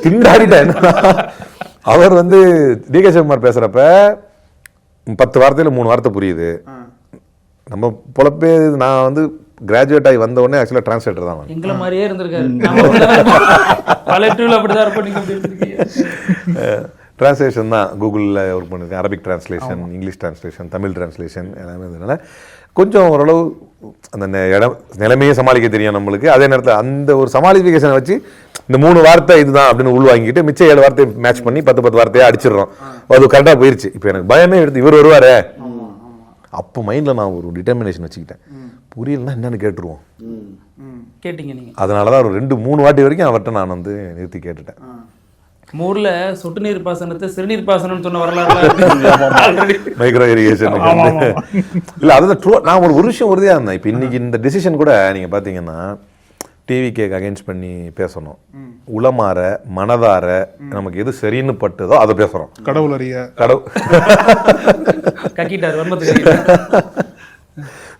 திண்டாடிட்டேன். அவர் வந்து டிகே சிவகுமார் பேசுறப்ப 10 வார்த்தையில 3 வார்த்தை புரியுது. நம்ம பொழப்பே நான் வந்து கிராஜுவேட் ஆகி வந்த உடனே ஆக்சுவலாக டிரான்ஸ்லேட்டர் தான். எங்களை மாதிரியே இருந்திருக்காரு. பல டூல் அப்படிதான் இருப்போம். டிரான்ஸ்லேஷன் தான் கூகுளில் ஒர்க் பண்ணியிருக்கேன். Arabic translation, English translation, Tamil translation எல்லாமே இருந்ததுனால கொஞ்சம் ஓரளவு அந்த நிலைமையை சமாளிக்க தெரியும் நம்மளுக்கு. அதே நேரத்தில் அந்த ஒரு சமாளிஃபிகேஷனை வச்சு இந்த 3 வார்த்தை இதுதான் அப்படின்னு உள்வாங்கிட்டு மிச்சம் 7 வார்த்தையை மேட்ச் பண்ணி 10 வார்த்தையாக அடிச்சிடுறோம். அது கரெக்டாக போயிடுச்சு. இப்போ எனக்கு பயமே எடுத்து இவர் வருவார். அப்போ மைண்டில் நான் ஒரு டிட்டர்மினேஷன் வச்சுக்கிட்டேன். புரியலன்னா என்னன்னு கேட்டுருவோம். கேட்டீங்க நீங்க. அதனாலதான் ஒரு 2-3 வாட்டி வரைக்கும் அவர்கிட்ட நான் வந்து நிறுத்தி கேட்டுட்டேன். ஊர்ல சொட்டு நீர் பாசனத்தை சிறுநீர் பாசனம் சொன்ன வரலாறு மைக்ரோ இரிகேஷன் இல்ல. அதுதான் ட்ரூ. நான் ஒரு விஷயம் உறுதியா இருந்தேன். இப்போ இன்னைக்கு இந்த டிசிஷன் கூட நீங்க பாத்தீங்கன்னா டிவிக்கு அகைன்ஸ்ட் பண்ணி பேசணும். உளமாற மனதார நமக்கு எது சரின்னு பட்டுதோ அதை பேசுறோம். கடவுள் அறிய கக்கிட்டார் வன்மத்துக்கு.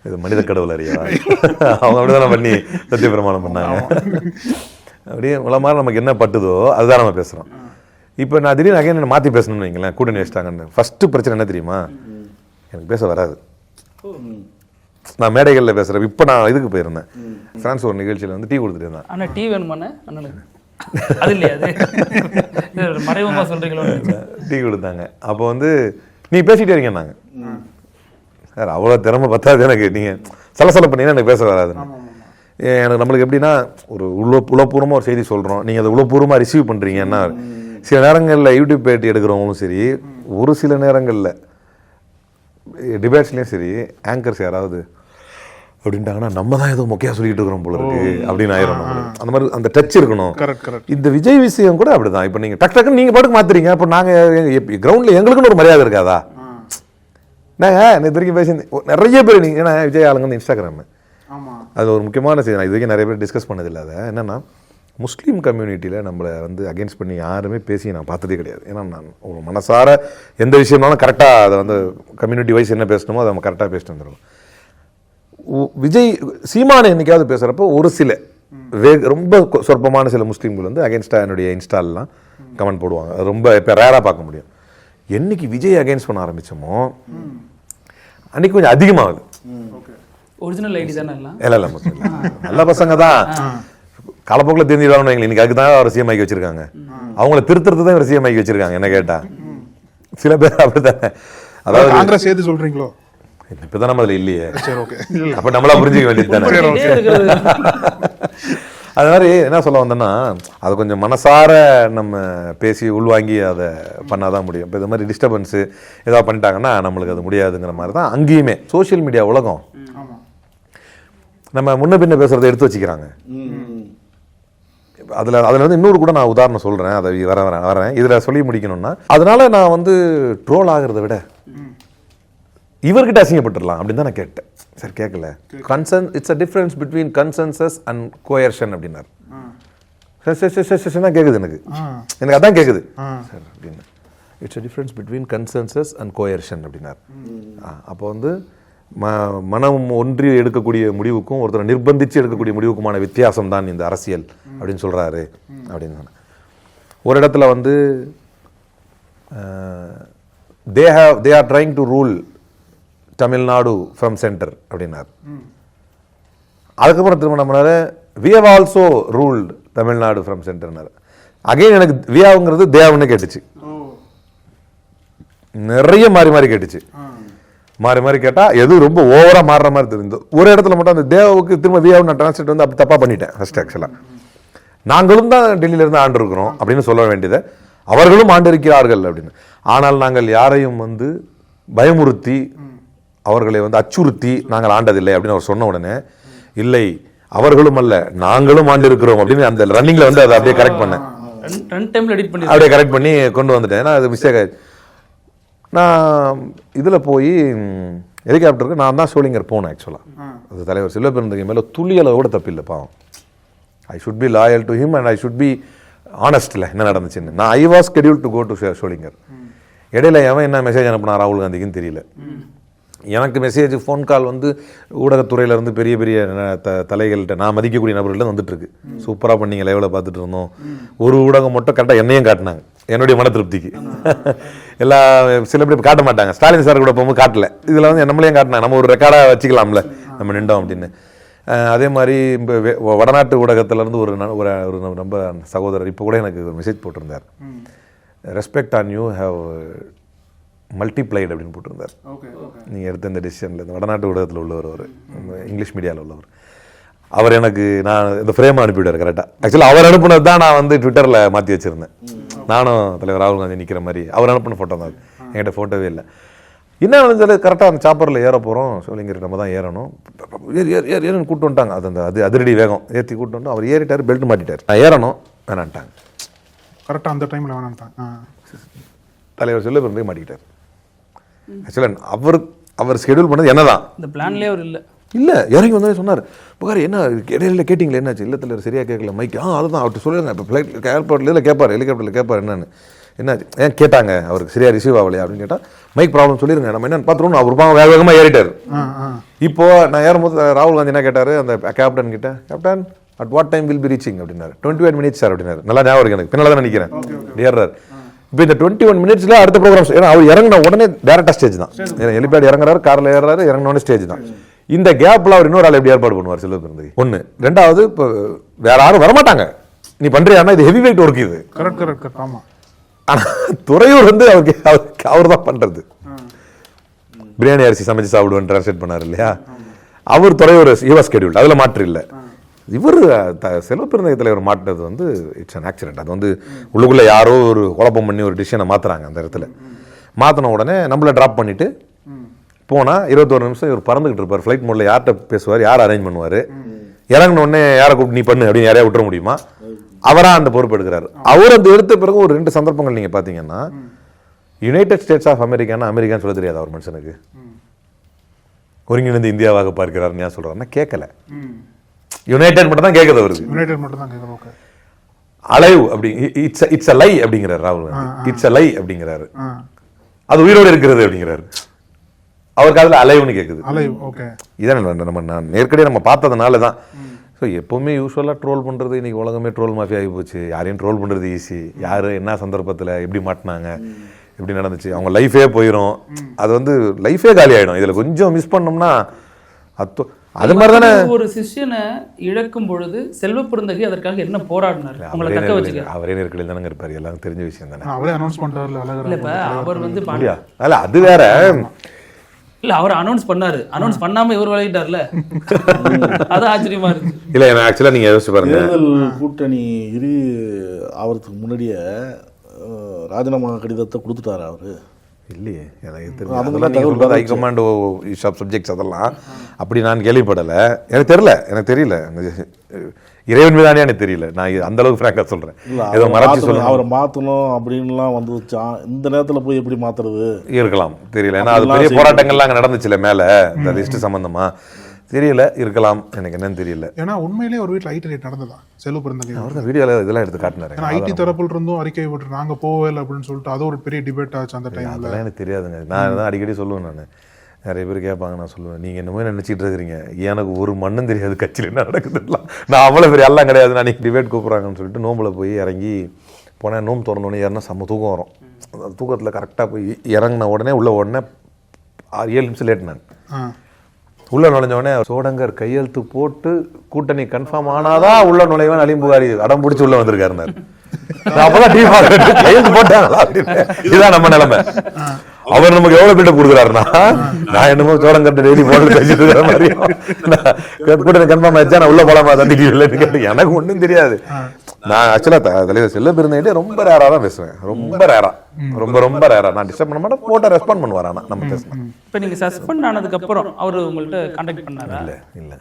இது மனித கடவுள் அறியா அவங்க அப்படிதான் பண்ணி சத்திய பிரமாணம் பண்ணாங்க. அப்படியே உலமாரி நமக்கு என்ன பட்டுதோ அதுதான் நம்ம பேசுகிறோம். இப்போ நான் திடீர்னு அகைன் மாற்றி பேசணும்னு வைங்களேன், கூட்டணி வச்சுட்டாங்கன்னு. ஃபஸ்ட்டு பிரச்சனை என்ன தெரியுமா? எனக்கு பேச வராது. நான் மேடைகளில் பேசுகிறேன். இப்போ நான் இதுக்கு போயிருந்தேன், ஃப்ரான்ஸ் ஒரு நிகழ்ச்சியில் வந்து டீ கொடுத்துட்டு இருந்தேன். ஆனால் டீ வேணுமாண்ணே? அது இல்லையா, அது மறைமுகமாக சொல்கிறீங்களோ? டீ கொடுத்தாங்க. அப்போ வந்து நீ பேசிகிட்டே இருக்கீங்க. நாங்கள் சார் அவ்வளோ திறமை பத்தாது எனக்கு, நீங்கள் சலசல பண்ணீங்கன்னா எனக்கு பேச வராதுன்னு. எனக்கு நம்மளுக்கு எப்படின்னா ஒரு உளப்பூர்வமாக ஒரு செய்தி சொல்கிறோம், நீங்கள் அதை உளப்பூர்வமாக ரிசீவ் பண்ணுறீங்கன்னா. சில நேரங்களில் யூடியூப் பேட்டி எடுக்கிறவங்களும் சரி, ஒரு சில நேரங்களில் டிபேட்ஸ்லேயும் சரி, ஆங்கர்ஸ் யாராவது அப்படின்ட்டாங்கன்னா நம்ம தான் ஏதோ மொக்கையாக சொல்லிட்டு இருக்கிறோம் போல இருக்கு அப்படின்னு ஆயிரும் நம்மளுக்கு. அந்த மாதிரி அந்த டச் இருக்கணும். இந்த விஜய் விஷயம் கூட அப்படிதான். இப்போ நீங்கள் டக்குன்னு நீங்கள் பாட்டுக்கு மாற்றுறீங்க. அப்போ நாங்கள் கிரவுண்டில் எங்களுக்குன்னு ஒரு மரியாதை இருக்காதா? நாங்கள் நேற்று வரைக்கும் பேசி நிறைய பேர் நீங்கள் ஏன்னா விஜய் ஆளுங்க வந்து இன்ஸ்டாகிராம் அது ஒரு முக்கியமான செய்தி. நான் இது வரைக்கும் நிறைய பேர் டிஸ்கஸ் பண்ணதில்லை. அதை என்னென்னா முஸ்லீம் கம்யூனிட்டியில் நம்மளை வந்து அகேன்ஸ்ட் பண்ணி யாருமே பேசி நான் பார்த்ததே கிடையாது. ஏன்னா நான் ஒரு மனசார எந்த விஷயம்னாலும் கரெக்டாக அதை வந்து கம்யூனிட்டி வைஸ் என்ன பேசணுமோ அதை நம்ம கரெக்டாக பேசிட்டு வந்துடுவோம். விஜய் சீமானை என்னைக்காவது பேசுகிறப்போ ஒரு சில ரொம்ப சொற்பமான சில முஸ்லீம்கள் வந்து அகேன்ஸ்டாக என்னுடைய இன்ஸ்டாலெலாம் கமெண்ட் போடுவாங்க. அது ரொம்ப இப்போ ரேராக பார்க்க முடியும். என்னைக்கு விஜய் அகேன்ஸ்ட் பண்ண ஆரம்பித்தோமோ அன்னைக்கு கொஞ்சம் அதிகமாகுது. ஒரிஜினல் ஐடி தானே? இல்லை நல்ல பசங்க தான், காலப்போக்கில் தெரிஞ்சிடுவாங்க. இன்னைக்கு அதுக்கு தான் அவர் சிஎம் ஆக்கி வச்சிருக்காங்க. அவங்கள திருத்துறது தான் இவர் சிஎம் ஆக்கி வச்சிருக்காங்க. என்ன கேட்டா சில பேர் அப்படித்தானே. அதாவது காங்கிரஸ் சேர்த்து சொல்றீங்களோ? இப்பதான் நம்ம அதுல இல்லையே, அப்ப நம்மளா புரிஞ்சுக்க வேண்டியது தானே. அது மாதிரி என்ன சொல்ல வந்தோன்னா அதை கொஞ்சம் மனசார நம்ம பேசி உள்வாங்கி அதை பண்ணாதான் முடியும். இப்போ இது மாதிரி டிஸ்டர்பன்ஸு ஏதாவது பண்ணிட்டாங்கன்னா நம்மளுக்கு அது முடியாதுங்கிற மாதிரி தான். அங்கேயுமே சோஷியல் மீடியா உலகம் நம்ம முன்ன பின்ன பேசுறதை எடுத்து வச்சுக்கிறாங்க. அதில் வந்து இன்னொரு கூட நான் உதாரணம் சொல்கிறேன், அதை வரேன் இதில் சொல்லி முடிக்கணும்னா, அதனால நான் வந்து ட்ரோல் ஆகிறத விட இவர்கிட்ட அசிங்கப்பட்டுடலாம் அப்படின்னு தான் நான் கேட்டேன். சார் கேட்கல, it's a difference between consensus and coercion அப்படின்னாரு. தான் கேட்குது எனக்கு அதான் கேட்குது சார் அப்படின்னு. It's a difference between consensus and coercion அப்படின்னாரு. அப்போ வந்து மனம் ஒன்றி எடுக்கக்கூடிய முடிவுக்கும் ஒருத்தரை நிர்பந்தித்து எடுக்கக்கூடிய முடிவுக்குமான வித்தியாசம் தான் இந்த அரசியல் அப்படின்னு சொல்கிறாரு அப்படின்னு. ஒரு இடத்துல வந்து they are trying to rule Tamil Nadu from center அப்படின்னார். அதுக்கப்புறம் திரும்ப நம்மளால we have also ruled Tamil Nadu from சென்டர்னார். அகைன் எனக்கு வியாவுங்கிறது தேவன்னு கேட்டுச்சு, நிறைய மாறி கேட்டுச்சு. மாறி கேட்டா எது ரொம்ப ஓவரா மாறுற மாதிரி தெரியுது. ஒரு இடத்துல மட்டும் அந்த தேவாவுக்கு திரும்ப வியாவை நான் டிரான்ஸ்லேட் வந்து அப்படி தப்பா பண்ணிட்டேன் ஃபர்ஸ்ட். ஆக்சுவலா நாங்களும் தான் டெல்லியில இருந்து ஆண்டு இருக்கிறோம் அப்படின்னு சொல்ல வேண்டியதை அவர்களும் ஆண்டு இருக்கிறார்கள் அப்படின்னு. ஆனால் நாங்கள் யாரையும் வந்து பயமுறுத்தி அவர்களை வந்து அச்சுறுத்தி நாங்கள் ஆண்டதில்லை அப்படின்னு அவர் சொன்ன உடனே, இல்லை அவர்களும் அல்ல நாங்களும் ஆண்டு இருக்கிறோம் அப்படின்னு அந்த ரன்னிங்ல வந்து அதை அப்படியே கரெக்ட் பண்ணேன். அப்படியே கரெக்ட் பண்ணி கொண்டு வந்துட்டேன். ஏன்னா அது மிஸ்டேக் ஆயிடுச்சு. நான் இதில் போய் ஹெலிகாப்டருக்கு நான் தான் ஷோலிங்கர் போனேன். ஆக்சுவலாக அது தலைவர் செல்வபெருந்தகை மேலே துளியளவோட தப்பில்லை பாவம். I should be loyal to him and I should be ஆனஸ்ட்ல என்ன நடந்துச்சுன்னு. நான் I was schedule to go to Sholinghur. இடையில எவன் என்ன மெசேஜ் அனுப்பினா ராகுல் காந்திக்குன்னு தெரியல. எனக்கு மெசேஜ் ஃபோன் கால் வந்து ஊடகத்துறையிலேருந்து பெரிய பெரிய தலைகள்கிட்ட நான் மதிக்கக்கூடிய நபர்கள்ட்ட வந்துட்டு இருக்கு. சூப்பராக பண்ணீங்க, லைவில் பார்த்துட்டு இருந்தோம். ஒரு ஊடகம் மட்டும் கரெக்டாக என்னையும் காட்டினாங்க என்னுடைய மன திருப்திக்கு. எல்லா சில பேர் காட்ட மாட்டாங்க, ஸ்டாலின் சார் கூட போகும்போது காட்டல. இதில் வந்து நம்மளையும் காட்டினாங்க, நம்ம ஒரு ரெக்கார்டாக வச்சுக்கலாம்ல நம்ம நின்றோம் அப்படின்னு. அதே மாதிரி இப்போ வடநாட்டு ஊடகத்திலேருந்து ஒரு ரொம்ப சகோதரர் இப்போ கூட எனக்கு ஒரு மெசேஜ் போட்டிருந்தார். Respect on you have multiplied அப்படின்னு போட்டிருந்தார். நீங்கள் எடுத்த இந்த டெசிஷனில் இந்த வடநாட்டு ஊடகத்தில் உள்ளவர், ஒரு இங்கிலீஷ் மீடியாவில் உள்ளவர். அவர் எனக்கு நான் இந்த ஃப்ரேம் அனுப்பிவிட்டார் கரெக்டாக. ஆக்சுவலாக அவர் அனுப்புனது தான் நான் வந்து ட்விட்டரில் மாற்றி வச்சுருந்தேன். நானும் தலைவர் ராகுல் காந்தி நிற்கிற மாதிரி அவர் அனுப்பின ஃபோட்டோ தான். என்கிட்ட ஃபோட்டோவே இல்லை. என்ன வந்து கரெக்டாக அந்த சாப்பரில் ஏற போகிறோம், ஷோலிங்கர் நம்ம தான் ஏறணும். ஏறுன்னு கூப்பிட்டு வந்துட்டாங்க. அது அதிரடி வேகம் ஏற்றி கூப்பிட்டு வந்து அவர் ஏறிட்டார், பெல்ட் மாட்டிட்டார். நான் ஏறணும் வேணான்ட்டாங்க. கரெக்டாக அந்த டைமில் வேணான்ட்டாங்க. தலைவர் செல்வபெருந்தகை மாட்டிக்கிட்டார். ஆக்சுவலாக அவர் ஷெடியூல் பண்ணது என்னதான், இந்த பிளான்லேயே அவர் இல்லை இறங்கி வந்தே சொன்னார். புகார் என்ன இடையில கேட்டிங்களே என்னாச்சு, இல்லை தலைவர் சரியாக கேட்கல மைக். அதுதான் அவர்கிட்ட சொல்லுங்க. இப்போ ஃப்ளைட் ஏர்போர்ட்டில் கேட்பார், ஹெலிகாப்டரில் கேட்பார் என்னன்னு. என்னாச்சு ஏன் கேட்டாங்க, அவருக்கு சரியாக ரிசீவ் ஆகலையா அப்படின்னு கேட்டால் மைக் ப்ராப்ளம் சொல்லிடுங்க, நம்ம என்னன்னு பார்த்துருவோம். அவர் வேக வேகமாக ஏறிட்டார். இப்போ நான் ஏறும்போது ராகுல் காந்தி என்ன கேட்டார் அந்த கேப்டன் கிட்ட, captain at what time will be reaching அப்படின்னாரு. 21 minutes சார் அப்படின்னாரு. நல்லா ஞாபகம் இருக்கு எனக்கு, பின்னால் தான் நினைக்கிறேன் ஏறார். இப்போ இந்த 21 minutesல அடுத்த ப்ரோக்ராம், ஏன்னா அவர் இறங்கின உடனே டேரக்டா ஸ்டேஜ் தான். ஹெலிபேட் இறங்குறாரு, காரில் ஏறாரு, இறங்கின ஸ்டேஜ் தான். இந்த கேப்ல அவர் இன்னொரு ஆள் எப்படி ஏற்பாடு பண்ணுவார் செல்வபெருந்தகை? ஒன்று. ரெண்டாவது, இப்போ வேற யாரும் வரமாட்டாங்க, நீ பண்றியானா இது ஹெவி வெயிட் ஒர்க். இது கரெக்ட். ஆமா. ஆனா துறையூர் வந்து அவர் தான் பண்றது. பிரியாணி அரிசி சமைச்சு சாப்பிடுவேன் டிரான்ஸ்லேட் பண்ணார் இல்லையா, அவர் துறையூர் யுவ ஸ்கெடியூல், அதுல மாற்று இல்லை. இவர் செல்வபெருந்தகை தலைவர் மாட்டினது வந்து இட்ஸ் அன் ஆக்சிடென்ட். அது வந்து உள்ளுக்குள்ள யாரோ ஒரு குழப்பம் பண்ணி ஒரு டிசிஷனை மாத்துறாங்க. அந்த இடத்துல மாத்தின உடனே நம்மளை டிராப் பண்ணிட்டு போனா 21 நிமிஷம் இவர் பறந்துகிட்டு இருப்பார். ஃபிளைட் மோட்ல யார்கிட்ட பேசுவார், யார் அரேஞ்ச் பண்ணுவார், இறங்கின உடனே யாரை கூப்பிட்டு நீ பண்ணு அப்படின்னு யாரையா விட்டுற முடியுமா? அவரா அந்த பொறுப்பு எடுக்கிறாரு. அவர் அந்த எடுத்த பிறகு ஒரு 2 சந்தர்ப்பங்கள் நீங்க பாத்தீங்கன்னா, யுனைடெட் ஸ்டேட்ஸ் ஆஃப் அமெரிக்கான்னு அமெரிக்கான்னு சொல்ல தெரியாது அவர் மனுஷனுக்கு. ஒருங்கிணைந்து இந்தியாவாக பார்க்கிறார் ஏன் சொல்றாருன்னா கேட்கல, யுனைடெட் மட்டும் தான் கேட்குது அவருக்கு. யுனைடெட் மட்டும் தான் கேட்குது. ஓகே. அலைவ் அப்படி இட்ஸ் அ லை அப்படிங்கிறார் ராகுல் காந்தி. இட்ஸ் அ லை அப்படிங்கிறாரு. அது உயிரோடு இருக்கிறது அப்படிங்கிறாரு. அவருக்கு அதுல அலைவ்னு கேட்குது. அலைவ். ஓகே. இதான் நம்ம நேர்கடியாக நம்ம பார்த்ததுனால தான். ஸோ எப்பவுமே யூஸ்வலாக ட்ரோல் பண்ணுறது, இன்னைக்கு உலகமே ட்ரோல் மாஃபியா ஆகி போச்சு. யாரையும் ட்ரோல் பண்ணுறது ஈஸி. யார் என்ன சந்தர்ப்பத்தில் எப்படி மாட்டினாங்க, எப்படி நடந்துச்சு, அவங்க லைஃபே போயிடும். அது வந்து லைஃபே காலி ஆகிடும். இதில் கொஞ்சம் மிஸ் பண்ணோம்னா அது மாதிரி தானே. ஒரு சிஷ்யனை இழக்கும் பொழுது செல்வபெருந்தகை அதற்காக என்ன போராடினார்? உங்களை தக்க வச்சுக்க அவரே நெருக்கடியில் தானே இருப்பார். எல்லாம் தெரிஞ்ச விஷயம் தானே. அவரே அனௌன்ஸ் பண்றாரு. இல்ல இப்ப அவர் வந்து அல்ல அது வேற இல்ல, அவர் அனௌன்ஸ் பண்ணாரு. அனௌன்ஸ் பண்ணாம இவர் விளையாட்டார்ல, அது ஆச்சரியமா இருக்கு. இல்ல எனக்கு ஆக்சுவலா நீங்க யோசிச்சு பாருங்க, தேர்தல் கூட்டணி ஆவறதுக்கு முன்னாடியே ராஜினாமா கடிதத்தை கொடுத்துட்டாரு அவரு. இல்லையே எனக்கு அதெல்லாம் தெரியும் தகவல் ஹைகமாண்ட் ஷாப் சப்ஜெக்ட்ஸ் அதெல்லாம் அப்படி நான் கேள்விப்படலை. எனக்கு தெரியல இறைவன் மீதானே எனக்கு தெரியல. நான் அந்த அளவுக்கு ஃப்ராங்காக சொல்கிறேன். ஏதோ மறைச்சு சொல்ல அவரை மாற்றணும் அப்படின்லாம் வந்துச்சான். இந்த நேரத்தில் போய் எப்படி மாற்றுறது இருக்கலாம் தெரியல. ஏன்னா அது பெரிய போராட்டங்கள்லாம் அங்கே நடந்துச்சுல மேலே இந்த லிஸ்ட் சம்மந்தமாக தெரியல இருக்கலாம். எனக்கு என்னன்னு தெரியல. ஏன்னா உண்மையிலேயே ஒரு வீட்டில் ஐடி ரேட் நடந்ததா செல்வ பிறந்த அவர் தான் வீடியோவில் இதெல்லாம் எடுத்து காட்டினாரு. ஏன்னா ஐடி தரப்புல இருந்தும் அறிக்கை விட்டு நாங்கள் போவே இல்லை அப்படின்னு சொல்லிட்டு அது ஒரு பெரிய டிபேட் ஆச்சு அந்த டைம்ல. அதெல்லாம் எனக்கு தெரியாதுங்க. நான் தான் அடிக்கடி சொல்லுவேன். நான் நிறைய பேர் கேட்பாங்க, நான் சொல்லுவேன் நீங்கள் என்னமோ நினச்சிட்டு இருக்கிறீங்க, எனக்கு ஒரு மண்ணும் தெரியாது கட்சியில் என்ன நடக்குதுலாம். நான் அவ்வளோ பெரிய எல்லாம் கிடையாது. நான் நீங்கள் டிபேட் கூப்பிட்றாங்கன்னு சொல்லிட்டு நோம்பில் போய் இறங்கி போனேன். நோம்பு திறந்தோடனே ஏறினா செம்ம தூக்கம் வரும். அந்த தூக்கத்தில் கரெக்டாக போய் இறங்கின உடனே உள்ள 6-7 நிமிஷம் லேட். நான் உள்ள நுழைஞ்ச உடனே சோடங்கர் கையெழுத்து போட்டு கூட்டணி கன்ஃபார்ம் ஆனாதான் உள்ள நுழைவன் அலிம்புகாரி அடம் பிடிச்சி உள்ள வந்திருக்காருனார். அப்பதான் டீ கையெழுத்து போட்டாங்களா அப்படின்னு. இதுதான் நம்ம நிலைமை. அவர் நமக்கு எவ்வளவு பில்டப் கொடுக்குறாருன்னா, நான் என்னமோ சோடங்கர்ட்ட டெய்லி போன்ல பேசிட்டு இருக்கிற மாதிரி கூட்டணி கன்ஃபார்ம் ஆயிடுச்சா நான் உள்ள போலாமா தண்டி இல்லைன்னு கேட்டு எனக்கு ஒன்றும் தெரியாது. நான் ஆக்சுவலா தலைவர் செல்ல பிறந்தே ரொம்ப ரேரா தான் பேசுவேன். ரொம்ப ரேரா. நான் டிஸ்டர்ப் பண்ண மாட்டேன். போட்டா ரெஸ்பாண்ட் பண்ணுவார். ஆனா நம்ம பேசணும். இப்போ நீங்க சஸ்பெண்ட் ஆனதுக்கு அப்புறம் அவர் உங்கள்கிட்ட கான்டாக்ட் பண்ணாரா? இல்ல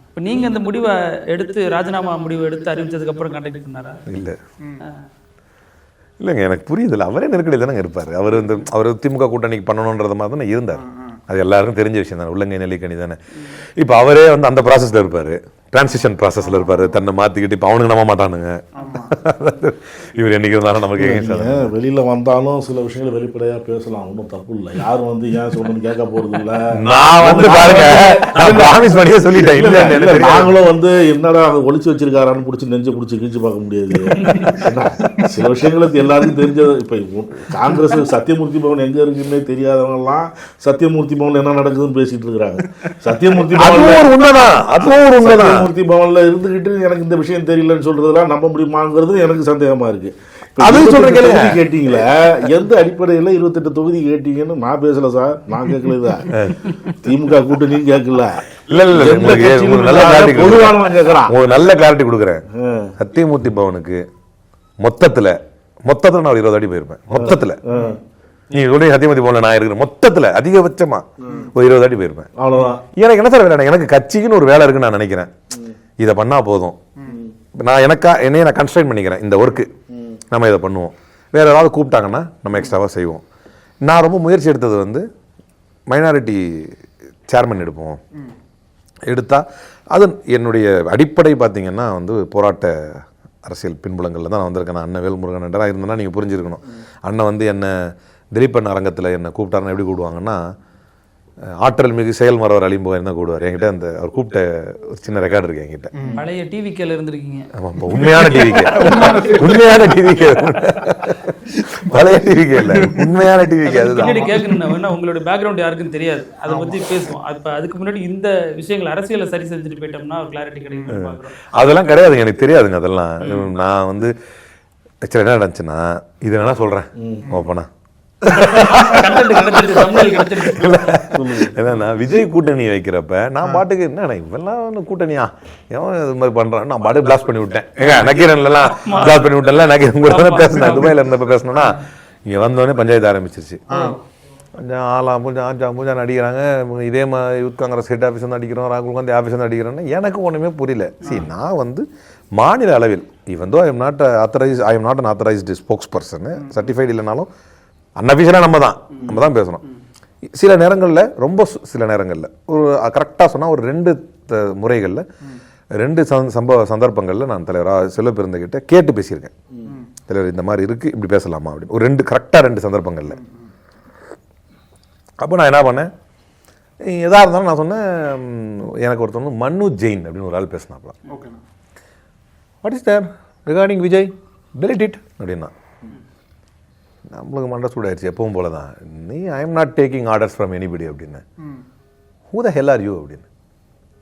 இப்போ நீங்க அந்த முடிவை எடுத்து ராஜினாமா முடிவை எடுத்து அறிவிச்சதுக்கு அப்புறம் கான்டாக்ட் பண்ணாரா? இல்லைங்க எனக்கு புரியுதில்ல. அவரே நெருக்கடியில் தானே இருப்பார். அவர் திமுக கூட்டணிக்கு பண்ணணுன்றத மாதிரி தானே இருந்தார். அது எல்லாருக்கும் தெரிஞ்ச விஷயம் தானே. உள்ளங்கை நெல்லிக்கணி தானே. இப்போ அவரே அந்த ப்ராசஸில் இருப்பார். டிரான்சிஷன் ப்ராசஸில் இருப்பார். தன்னை மாற்றிக்கிட்டு இப்போ அவனுக்கு நம்ப மாட்டானுங்க. இவர் என்னைக்கு இருந்தாலும் நமக்கு வெளியில் வந்தாலும் சில விஷயங்கள் வெளிப்படையாக பேசலாம். ஒன்றும் தப்பு இல்லை. யாரும் ஏன் சொல்லணும்னு கேட்க போகிறது இல்லை. நான் பாருங்க ப்ராமிஸ் பண்ணியே சொல்லிட்டேன். நாங்களும் என்னடா ஒளிச்சு வச்சிருக்காரான்னு பிடிச்சி நெஞ்சு பிடிச்சி கீழ்ச்சி பார்க்க முடியாது. சில விஷயங்களுக்கு எல்லாருக்கும் தெரிஞ்சது. இப்போ காங்கிரஸ் சத்தியமூர்த்தி பவன் எங்கே இருக்குன்னே தெரியாதவங்கலாம் சத்தியமூர்த்தி பவன் என்ன நடக்குதுன்னு பேசிட்டு இருக்கிறாங்க. சத்தியமூர்த்தி மூர்த்தி பவன்ல இருந்துகிட்டு எனக்கு இந்த விஷயம் தெரியலன்னு சொல்றதெல்லாம் நம்ப முடியுமாங்கிறது எனக்கு சந்தேகமா இருக்கு. கேட்டீங்களா எந்த அடிப்படையில் 28 தொகுதி கேட்டீங்கன்னு நான் பேசல சார். நான் கேட்கல. திமுக கூட்டணியும் கேட்கல. நல்ல கிளாரிட்டி கொடுக்குறேன். சத்தியமூர்த்தி பவனுக்கு மொத்தத்துல நான் ஒரு 20 அடி போயிருப்பேன். மொத்தத்துல நீ சொல்றீங்க சத்தியமூர்த்தி பவன்ல நான் இருக்கிறேன். மொத்தத்துல அதிகபட்சமா ஒரு 20 அடி போயிருப்பேன். அவ்வளவுதான். எனக்கு என்ன சார் வேலை? எனக்கு கட்சிக்குன்னு ஒரு வேலை இருக்குன்னு நான் நினைக்கிறேன். இதை பண்ணா போதும். நான் என்னைய நான் கன்ஸ்ட்ரைன் பண்ணிக்கிறேன். இந்த ஒர்க்கு நம்ம இதை பண்ணுவோம். வேற ஏதாவது கூப்பிட்டாங்கன்னா நம்ம எக்ஸ்ட்ராவா செய்வோம். நான் ரொம்ப முயற்சி எடுத்தது மைனாரிட்டி சேர்மன் எடுப்போம். எடுத்தா அது என்னுடைய அடிப்படை பார்த்தீங்கன்னா போராட்ட அரசியல் பின்புலங்களில் தான் நான் வந்திருக்கேன். நான் அண்ணன் வேல்முருகன் என்றால் இருந்தேன்னா நீங்கள் புரிஞ்சிருக்கணும். அண்ணன் என்ன திலீபன் அரங்கத்தில் என்னை கூப்பிட்டாருன்னு எப்படி கூப்பிடுவாங்கன்னா, ஆற்றல் மிகு செயல் மறவர் அலிம்புகார் தான் கூடுவார். என்கிட்ட அவர் கூப்பிட்ட ஒரு சின்ன ரெக்கார்டு இருக்கு என்கிட்ட. பழைய டிவிக்கேல இருந்திருக்கீங்க. ஆமாம், உண்மையான டிவிக்கே. பழைய டிவிக்கே இல்லை, உண்மையான டிவிக்கே. அதுதான் கேட்கணும்னா உங்களோட பேக்ரவுண்ட் யாருக்குன்னு தெரியாது. அதை பற்றி பேசுவோம். அதுக்கு முன்னாடி இந்த விஷயங்கள் அரசியலை சரி செஞ்சுட்டு போயிட்டோம்னா ஒரு கிளாரிட்டி கிடைக்கும். அதெல்லாம் கிடையாதுங்க, எனக்கு தெரியாதுங்க அதெல்லாம். நான் ஆக்சுவலாக என்ன நடந்துச்சுன்னா, இது வேணா சொல்கிறேன் ஓப்பனா. என்னன்னா விஜய் கூட்டணி வைக்கிறப்ப நான் பாட்டுக்கு என்ன இவெல்லாம் கூட்டணியா எவன் இது மாதிரி பண்றான், நான் பாட்டு பிளாஸ்ட் பண்ணி விட்டேன். நக்கீரன்லாம் பிளாஸ்ட் பண்ணி விட்டேன்ல. நக்கீரன் பேசினேன், துபாயில இருந்தப்ப பேசினோன்னா இங்க வந்தோடனே பஞ்சாயத்து ஆரம்பிச்சிருச்சு. கொஞ்சம் ஆலாம் பூஜா அடிக்கிறாங்க. இதே மாதிரி யூத் காங்கிரஸ் ஹெட் ஆஃபீஸ் வந்து அடிக்கிறோம், ராகுல் காந்தி ஆஃபீஸ் வந்து அடிக்கிறோன்னா எனக்கு ஒன்றுமே புரியல. சரி, நான் மாநில அளவில் ஐ am not an authorized spokesperson, certified இல்லைனாலும் அன்அஃபிஷியலாக நம்ம தான் பேசணும். சில நேரங்களில் சில நேரங்களில் ஒரு கரெக்டாக சொன்னால் ஒரு 2 முறைகளில் 2 சந்தர்ப்பங்களில் நான் தலைவராக செல்வ பிறந்தகிட்ட கேட்டு பேசியிருக்கேன். தலைவர் இந்த மாதிரி இருக்குது, இப்படி பேசலாமா அப்படின்னு ஒரு கரெக்டாக 2 சந்தர்ப்பங்களில். அப்போ நான் என்ன பண்ணேன், எதாக இருந்தாலும் நான் சொன்னேன், எனக்கு ஒருத்தவங்க மனு ஜெயின் அப்படின்னு ஒரு ஆள் பேசினாப்ல. What is there regarding Vijay, delete it அப்படின்னா. நம்மளுக்கு மண்டை சூடாயிருச்சு. எப்பவும் போல தான். I am not taking orders from anybody அப்படின்னு. Who the hell are you அப்படின்னு.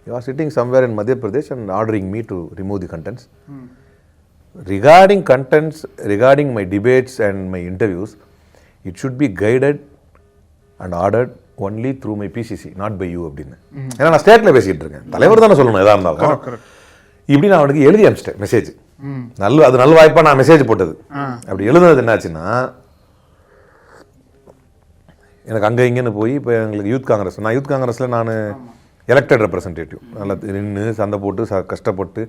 You are sitting somewhere in Madhya Pradesh and ordering me to remove the contents. Regarding contents, regarding my debates and my interviews, it should be guided and ordered only through my PCC, not by you அப்படின்னு. ஏன்னா நான் ஸ்டேட்டில் பேசிக்கிட்டு இருக்கேன். தலைவர் தானே சொல்லணும் எதாக இருந்தாலும். இப்படி நான் அவனுக்கு எழுதி அனுப்பிச்சிட்டேன் மெசேஜ். அது நல்ல வாய்ப்பாக நான் மெசேஜ் போட்டது. அப்படி எழுதுனது என்னாச்சுன்னா, எனக்கு அங்கே இங்கேன்னு போய் இப்போ எங்களுக்கு யூத் காங்கிரஸ், நான் யூத் காங்கிரஸில் நான் எலெக்டட் ரெப்ரசன்டேட்டிவ், நல்லா நின்று சண்டை போட்டு கஷ்டப்பட்டு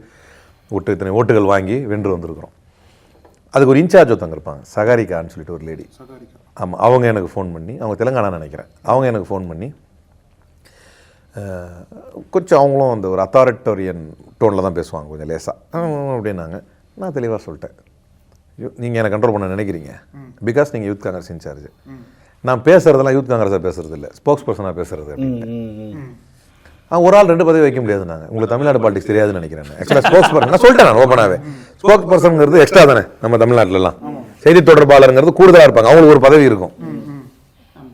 இத்தனை ஓட்டுகள் வாங்கி வென்று வந்திருக்கிறோம். அதுக்கு ஒரு இன்சார்ஜ் ஒருத்தவங்க இருப்பாங்க, சகாரிகான்னு சொல்லிட்டு ஒரு லேடி. ஆமாம், அவங்க எனக்கு ஃபோன் பண்ணி, அவங்க தெலுங்கானா நினைக்கிறேன், அவங்க எனக்கு ஃபோன் பண்ணி கொஞ்சம் அவங்களும் அந்த ஒரு அத்தாரிட்டோரியன் டோனில் தான் பேசுவாங்க, கொஞ்சம் லேசாக அப்படின்னாங்க. நான் தெளிவாக சொல்லிட்டேன், நீங்கள் என்னை கண்ட்ரோல் பண்ண நினைக்கிறீங்க, பிகாஸ் நீங்கள் யூத் காங்கிரஸ் இன்சார்ஜ். நான் பேசுகிறதெல்லாம் யூத் காங்கிரஸாக பேசுறது இல்லை, ஸ்போக்ஸ் பர்சனாக பேசுறது. ஒரு ஆள் 2 பதவி வைக்க முடியாது. நாங்கள் உங்களுக்கு தமிழ்நாடு பாலிடிக்ஸ் தெரியாதுன்னு நினைக்கிறேன். ஆக்சுவலாக ஸ்போக்ஸ் பர்சன் நான் சொல்லிட்டேன், நான் ஓப்பனாகவே ஸ்போக்ஸ் பர்சனுங்கிறது எக்ஸ்ட்ரா தானே. நம்ம தமிழ்நாட்டிலலாம் செய்தி தொடர்பாளருங்கிறது கூடுதலாக இருப்பாங்க, அவங்களுக்கு ஒரு பதவி இருக்கும்,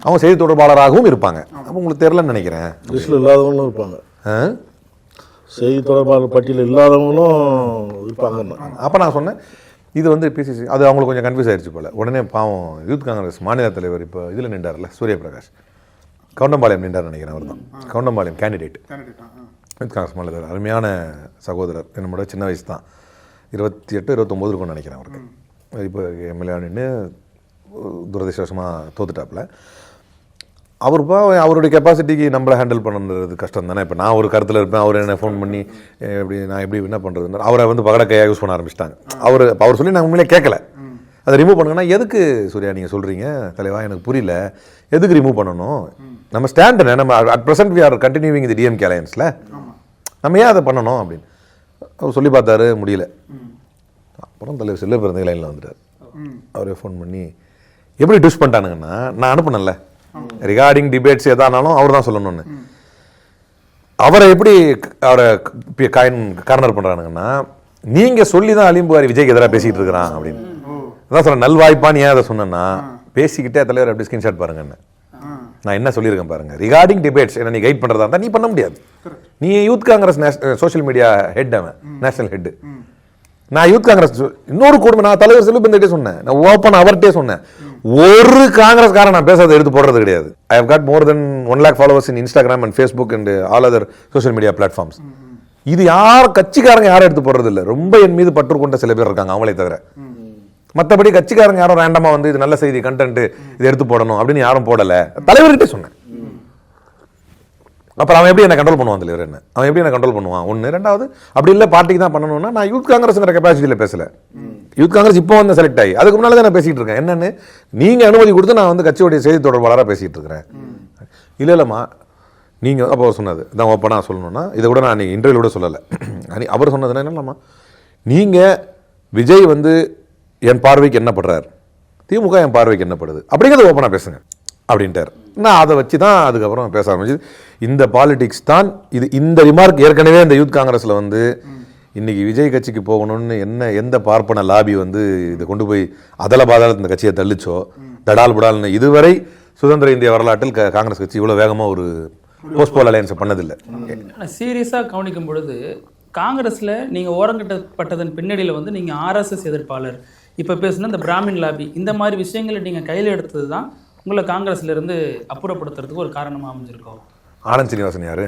அவங்க செய்தி தொடர்பாளராகவும் இருப்பாங்க. அப்போ உங்களுக்கு தெரியலன்னு நினைக்கிறேன். லிஸ்ட்டில் இல்லாதவங்களும் இருப்பாங்க, செய்தி தொடர்பாளர் பட்டியலில் இல்லாதவங்களும் இருப்பாங்க. அப்போ நான் சொன்னேன், இது வந்து பிசிசி, அது அவங்களுக்கு கொஞ்சம் கன்ஃபியூஸ் ஆயிடுச்சு போல். உடனே பாவம் யூத் காங்கிரஸ் மாநில தலைவர் இப்போ இதில் நின்றார்ல, சூரியபிரகாஷ், கவுண்டம்பாளையம் நின்றார் நினைக்கிறேன், அவர் தான் கவுண்டம்பாளையம் கேண்டிடேட் யூத் காங்கிரஸ் மாநில தலைவர். அருமையான சகோதரர், என்னோட சின்ன வயசு தான், 28-29 இருக்கும்னு நினைக்கிறேன் அவருக்கு. இப்போ எம்எல்ஏ நின்று துரதிருஷ்டவசமாக தோத்துட்டாப்புல. அவருடைய கெப்பாசிட்டிக்கு நம்மளை ஹேண்டில் பண்ணுறது கஷ்டம் தானே. இப்போ நான் ஒரு கருத்தில் இருப்பேன், அவர் என்ன ஃபோன் பண்ணி எப்படி என்ன பண்ணுறது, அவரை வந்து பகடக்கையாக யூஸ் பண்ண ஆரம்பிச்சிட்டாங்க. அவர் சொல்லி நான் உண்மையிலே கேட்கல, அதை ரிமூவ் பண்ணுங்கன்னா எதுக்கு சூர்யா நீங்கள் சொல்கிறீங்க தலைவா, எனக்கு புரியல, எதுக்கு ரிமூவ் பண்ணணும், நம்ம ஸ்டாண்டு நம்ம at present we are continuing the DMK அலையன்ஸில், நம்ம ஏன் அதை பண்ணணும் அப்படின்னு அவர் சொல்லி பார்த்தாரு, முடியல. அப்புறம் தலைவர் செல்ல பிறந்த லைனில் வந்துட்டார். அவரே ஃபோன் பண்ணி எப்படி ட்விஸ்ட் பண்ணிட்டானுங்கன்னா, நான் அனுப்பினேன்ல ரிகார்டிங் டிபேட்ஸ் எதானாலும் அவர் தான் சொல்லணும்னு, அவரை எப்படி அவரை கார்னர் பண்ணுறானுங்கன்னா, நீங்கள் சொல்லி தான் அலிம்புகாரி விஜய்க்கு எதிராக பேசிக்கிட்டு இருக்கிறான் அப்படின்னு. அதான் சொல்கிறேன், நல்வாய்ப்பான்னு ஏன் அதை சொன்னேன்னா, பேசிக்கிட்டே தலைவர் எப்படி ஸ்கிரீன்ஷாட் பாருங்கன்னு நான் என்ன சொல்லியிருக்கேன் பாருங்க. ரிகார்டிங் டிபேட்ஸ் என்ன நீ கைட் பண்ணுறதா இருந்தால் நீ பண்ண முடியாது. நீ youth Congress social media head, அவன் நேஷனல் ஹெட். நான் யூத் காங்கிரஸ் இன்னொரு கொடுமை, நான் தலைவர் செல்வபந்திட்டே சொன்னேன், நான் ஓப்பன் அவர்கிட்டே சொன்னேன், ஒரு காங்கிரஸ்காரன் நான் பேசுறதை எடுத்து போடுறது கிடையாது. I have got more than 1 lakh followers in Instagram and Facebook and all other social media platforms. இது கட்சிக்காரங்க யாரும் எடுத்து போடுறது இல்லை. ரொம்ப என் மீது பற்று கொண்ட சில பேர் இருக்காங்க, அவங்களே தவிர. மற்றபடி கட்சிக்காரங்க யாரும் ரேண்டமா வந்து இது நல்ல செய்தி கண்டென்ட் இது எடுத்து போடணும் அப்படின்னு யாரும் போடலை. தலைவர்கிட்ட சொன்னேன். அப்புறம் அவன் எப்படி என்ன கண்ட்ரோல் பண்ணுவான் தலைவர், என்ன அவன் எப்படி என்ன கண்ட்ரோல் பண்ணுவான்? ஒன்று. ரெண்டாவது, அப்படி இல்லை பார்ட்டிக்கு தான் பண்ணணும்னா, நான் யூத் காங்கிரஸ்ங்கிற கெப்பாசிட்டியில் பேசல. யூத் காங்கிரஸ் இப்போ வந்து செலக்ட் ஆகி அதுக்கு முன்னால தான் நான் பேசிட்டு இருக்கேன். என்னன்னு நீங்கள் அனுமதி கொடுத்து நான் வந்து கட்சியோடைய செய்தி தொடர்பாளராக பேசிட்டு இருக்கிறேன். இல்லைம்மா நீங்கள் அப்போ அவர் சொன்னது தான் ஓப்பனாக சொல்லணும்னா, இதை கூட நான் இன்டர்வியூ கூட சொல்லலை. அவர் சொன்னதுன்னா என்னம்மா, நீங்கள் விஜய் வந்து என் பார்வைக்கு என்ன படுறார், திமுக என் பார்வைக்கு என்ன படுது அப்படிங்கிறது ஓப்பனாக பேசுங்க அப்படின்ட்டார். நான் அதை வச்சு தான் அதுக்கப்புறம் பேச ஆரம்பிச்சு. இந்த பாலிடிக்ஸ் தான் இது. இந்த ரிமார்க் ஏற்கனவே இந்த யூத் காங்கிரஸில் வந்து இன்னைக்கு விஜய் கட்சிக்கு போகணும்னு எந்த பார்ப்பன லாபி வந்து இதை கொண்டு போய் அதல பாதாள இந்த கட்சியை தள்ளிச்சோ, தடால் புடால்னு இதுவரை சுதந்திர இந்திய வரலாற்றில் காங்கிரஸ் கட்சி இவ்வளோ வேகமாக ஒரு போஸ்ட்போல் அலையன்ஸை பண்ணதில்லை. சீரியஸாக கவனிக்கும் பொழுது காங்கிரஸில் நீங்கள் ஓரங்கட்டப்பட்டதன் பின்னணியில் வந்து நீங்கள் ஆர்எஸ்எஸ் எதிர்ப்பாளர், இப்போ பேசுனா இந்த பிராமின் லாபி, இந்த மாதிரி விஷயங்களை நீங்கள் கையில் எடுத்தது தான் உங்களை காங்கிரஸ்ல இருந்து அப்புறப்படுத்துறதுக்கு ஒரு காரணமாக அமைஞ்சிருக்கோம். ஆனந்த் சீனிவாசன் யாரு?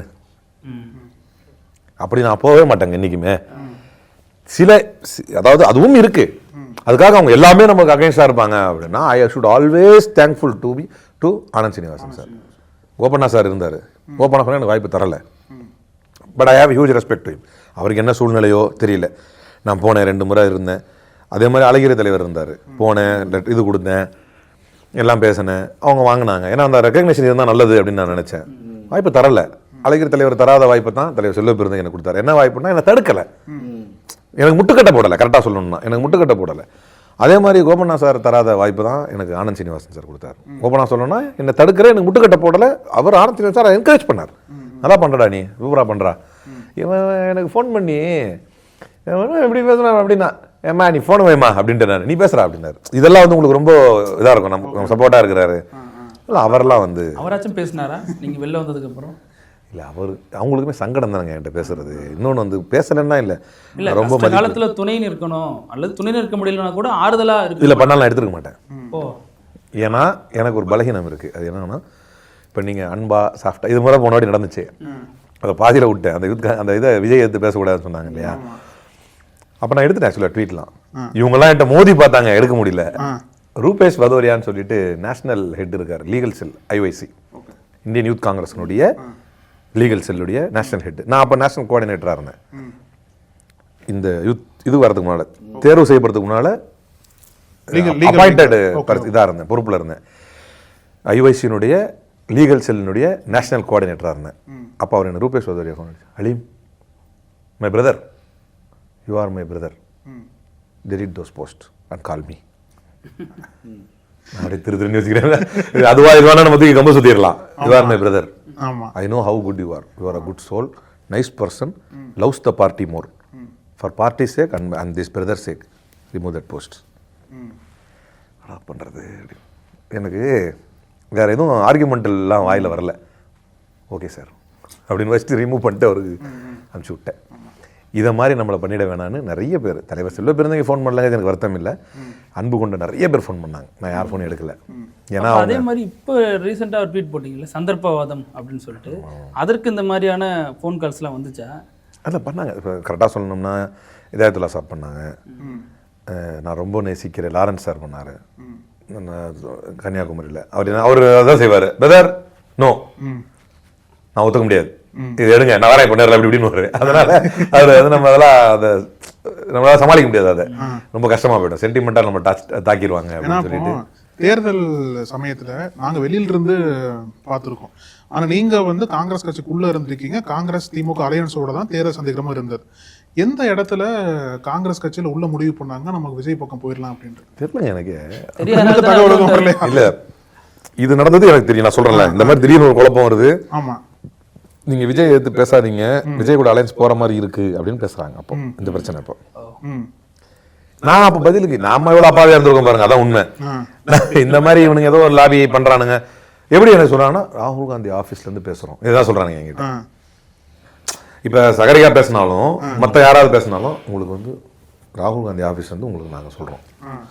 அப்படி நான் போகவே மாட்டேங்க என்றைக்குமே. அதாவது அதுவும் இருக்கு, அதுக்காக அவங்க எல்லாமே நமக்கு அகைன்ஸ்டாக இருப்பாங்க அப்படின்னா I should always thankful to Anand Srinivasan sir. ஓப்பனா சார் இருந்தார், ஓப்பனாக சொன்னால் எனக்கு வாய்ப்பு தரலை. But I have huge respect to him. அவருக்கு என்ன சூழ்நிலையோ தெரியல. நான் போனேன், 2 முறை இருந்தேன். அதே மாதிரி அழகிரி தலைவர் இருந்தார், போனேன், இது கொடுத்தேன், எல்லாம் பேசினேன், அவங்க வாங்கினாங்க. ஏன்னா அந்த ரெக்கக்னேஷன் இருந்தால் நல்லது அப்படின்னு நான் நினச்சேன். வாய்ப்பு தரலை. அழகிரி தலைவர் தராத வாய்ப்பு தான் தலைவர் செல்வபெருந்தகை எனக்கு கொடுத்தாரு. என்ன வாய்ப்புனா என்னை தடுக்கலை, எனக்கு முட்டுக்கட்டை போடலை. கரெக்டாக சொல்லணும்னா எனக்கு முட்டுக்கட்டை போடலை. அதே மாதிரி கோபண்ணா சார் தராத வாய்ப்பு தான் எனக்கு ஆனந்த் சீனிவாசன் சார் கொடுத்தாரு. கோபண்ணா சொல்லணும்னா என்னை தடுக்கிற, எனக்கு முட்டுக்கட்டை போடலை. அவர் ஆனந்த் சீனிவாசன் சார் என்கரேஜ் பண்ணார். நல்லா பண்ணுறா, நீ சூப்பராக பண்ணுறா. இவன் எனக்கு ஃபோன் பண்ணி எப்படி பேசுகிறான் அப்படின்னா, ஏம்மா நீ ஃபோன் வைமா அப்படின்ட்டு நான், நீ பேசுகிறா அப்படின்னாரு. இதெல்லாம் வந்து உங்களுக்கு ரொம்ப இதாக இருக்கும், நம்ம சப்போர்ட்டாக இருக்கிறாரு. இல்லை அவரெல்லாம் வந்து அவராச்சும் பேசினாரா நீங்கள் வெளில வந்ததுக்கப்புறம்? இல்லை அவங்களுக்குமே சங்கடம் தானங்க என்கிட்ட பேசுறது. இன்னொன்று வந்து பேசலைன்னா இல்லை ரொம்ப காலத்தில் துணை நிற்கணும் அல்லது துணை நிற்க முடியலன்னா கூட ஆறுதலாக இருக்கு. இல்லை பண்ணாலும் நான் எடுத்துக்க மாட்டேன். ஓ, ஏன்னா எனக்கு ஒரு பலகீனம் இருக்குது. அது என்னன்னா, இப்போ நீங்கள் அன்பா சாஃப்டா இது முறை போனவாடி நடந்துச்சு, அதை பாதியில் விட்டேன். அந்த இதை விஜய் எடுத்து பேசக்கூடாதுன்னு சொன்னாங்க இல்லையா, அப்போ நான் எடுத்துட்டேன் ஆக்சுவலாக ட்வீட்லாம். இவங்கெல்லாம் என்கிட்ட மோதி பார்த்தாங்க, எடுக்க முடியல. ரூபேஷ் பதோரியான்னு சொல்லிட்டு நேஷனல் ஹெட் இருக்கார், legal cell IYC, Indian youth காங்கிரஸினுடைய லீகல் செல்லுடைய நேஷனல் ஹெட். நான் அப்போ நேஷனல் கோஆர்டினேட்டராக இருந்தேன். இந்த யூத் இது வரதுக்கு முன்னால், தேர்வு செய்யப்படுறதுக்கு முன்னால் அப்பாயிண்டட் இதாக இருந்தேன், பொறுப்பில் இருந்தேன். IYC-னுடைய லீகல் செல்லினுடைய நேஷனல் கோஆர்டினேட்டராக இருந்தேன். அப்போ அவர் என்ன ரூபேஷ் பதோரியா ஃபோன் அடிச்சு, Aleem my brother, you are my brother, delete those posts and call me. அப்படியே திருன்னு யோசிக்கிறேன், அதுவா இதுவானா நம்ம தூக்கி கம்ப சுத்திடலாம். You are my brother, I know how good you are a good soul, nice person, loves the party more, for party sake and this brother sake remove that post. பண்ணுறது எனக்கு வேறு எதுவும் ஆர்குமெண்டெல்லாம் வாயில் வரல. ஓகே சார் அப்படின்னு வச்சுட்டு remove பண்ணிட்டு அவருக்கு அனுப்பிச்சி விட்டேன். இதை மாதிரி நம்மளை பண்ணிட வேணான்னு நிறைய பேர், தலைவர் செல்வ பெருந்தகை ஃபோன் பண்ணலாங்க, எனக்கு வருத்தம் இல்லை. அன்பு கொண்ட நிறைய பேர் ஃபோன் பண்ணாங்க, நான் யார் ஃபோன் எடுக்கல. ஏன்னா அதே மாதிரி இப்போ ரீசெண்டாக ஒரு ட்வீட் போட்டிங்கல்ல, சந்தர்ப்பவாதம் அப்படின்னு சொல்லிட்டு, அதற்கு இந்த மாதிரியான ஃபோன் கால்ஸ்லாம் வந்துச்சா? அதில் பண்ணாங்க. இப்போ கரெக்டாக சொல்லணும்னா இதயத்துல்லா சார் பண்ணாங்க, நான் ரொம்ப நேசிக்கிற லாரன்ஸ் சார் பண்ணார் கன்னியாகுமரியில். அவர் அதான் செய்வார், பிரதர் நோ நான் ஒத்துக்க முடியாது, இது எடுங்க நான் வரேன் பண்ணல அப்படி இப்படின்னு வர்றேன். அதனால அது நம்ம நம்மளால சமாளிக்க முடியாது, அதை ரொம்ப கஷ்டமா போயிடும், சென்டிமெண்டா நம்ம தாக்கிடுவாங்க அப்படின்னு சொல்லிட்டு. தேர்தல் சமயத்துல நாங்க வெளியில இருந்து பார்த்துருக்கோம். ஆனா நீங்க காங்கிரஸ் கட்சிக்குள்ள இருந்திருக்கீங்க, காங்கிரஸ் திமுக அலையன்ஸோட தான் தேர்தல் சந்திக்கிற மாதிரி இருந்தது. எந்த இடத்துல காங்கிரஸ் கட்சியில உள்ள முடிவு பண்ணாங்க நமக்கு விஜய் பக்கம் போயிடலாம் அப்படின்றது தெரியல எனக்கு. தகவல் இல்ல இது நடந்தது எனக்கு தெரியும், நான் சொல்றேன்ல இந்த மாதிரி திடீர்னு ஒரு குழப்பம் வருது. ஆமா, நீங்க விஜய் எடுத்து பேசாதீங்க, விஜய் கூட அலையன்ஸ் போற மாதிரி இருக்கு அப்படின்னு பேசுறாங்க. அப்போ இந்த பிரச்சனை இப்போ நான் அப்ப பதிலுக்கு நாம எவ்வளவு அப்பாவே இருந்திருக்கோம் பாருங்க, அதான் உண்மை. இந்த மாதிரி இவனுங்க ஏதோ ஒரு லாபி பண்றானுங்க. எப்படி என்ன சொல்றாங்கன்னா, ராகுல் காந்தி ஆபீஸ்ல இருந்து பேசுறோம் இதுதான் சொல்றானுங்க என்கிட்ட. இப்ப சகரிகா பேசினாலும் மத்த யாராவது பேசினாலும் உங்களுக்கு ராகுல் காந்தி ஆபீஸ் உங்களுக்கு நாங்க சொல்றோம்,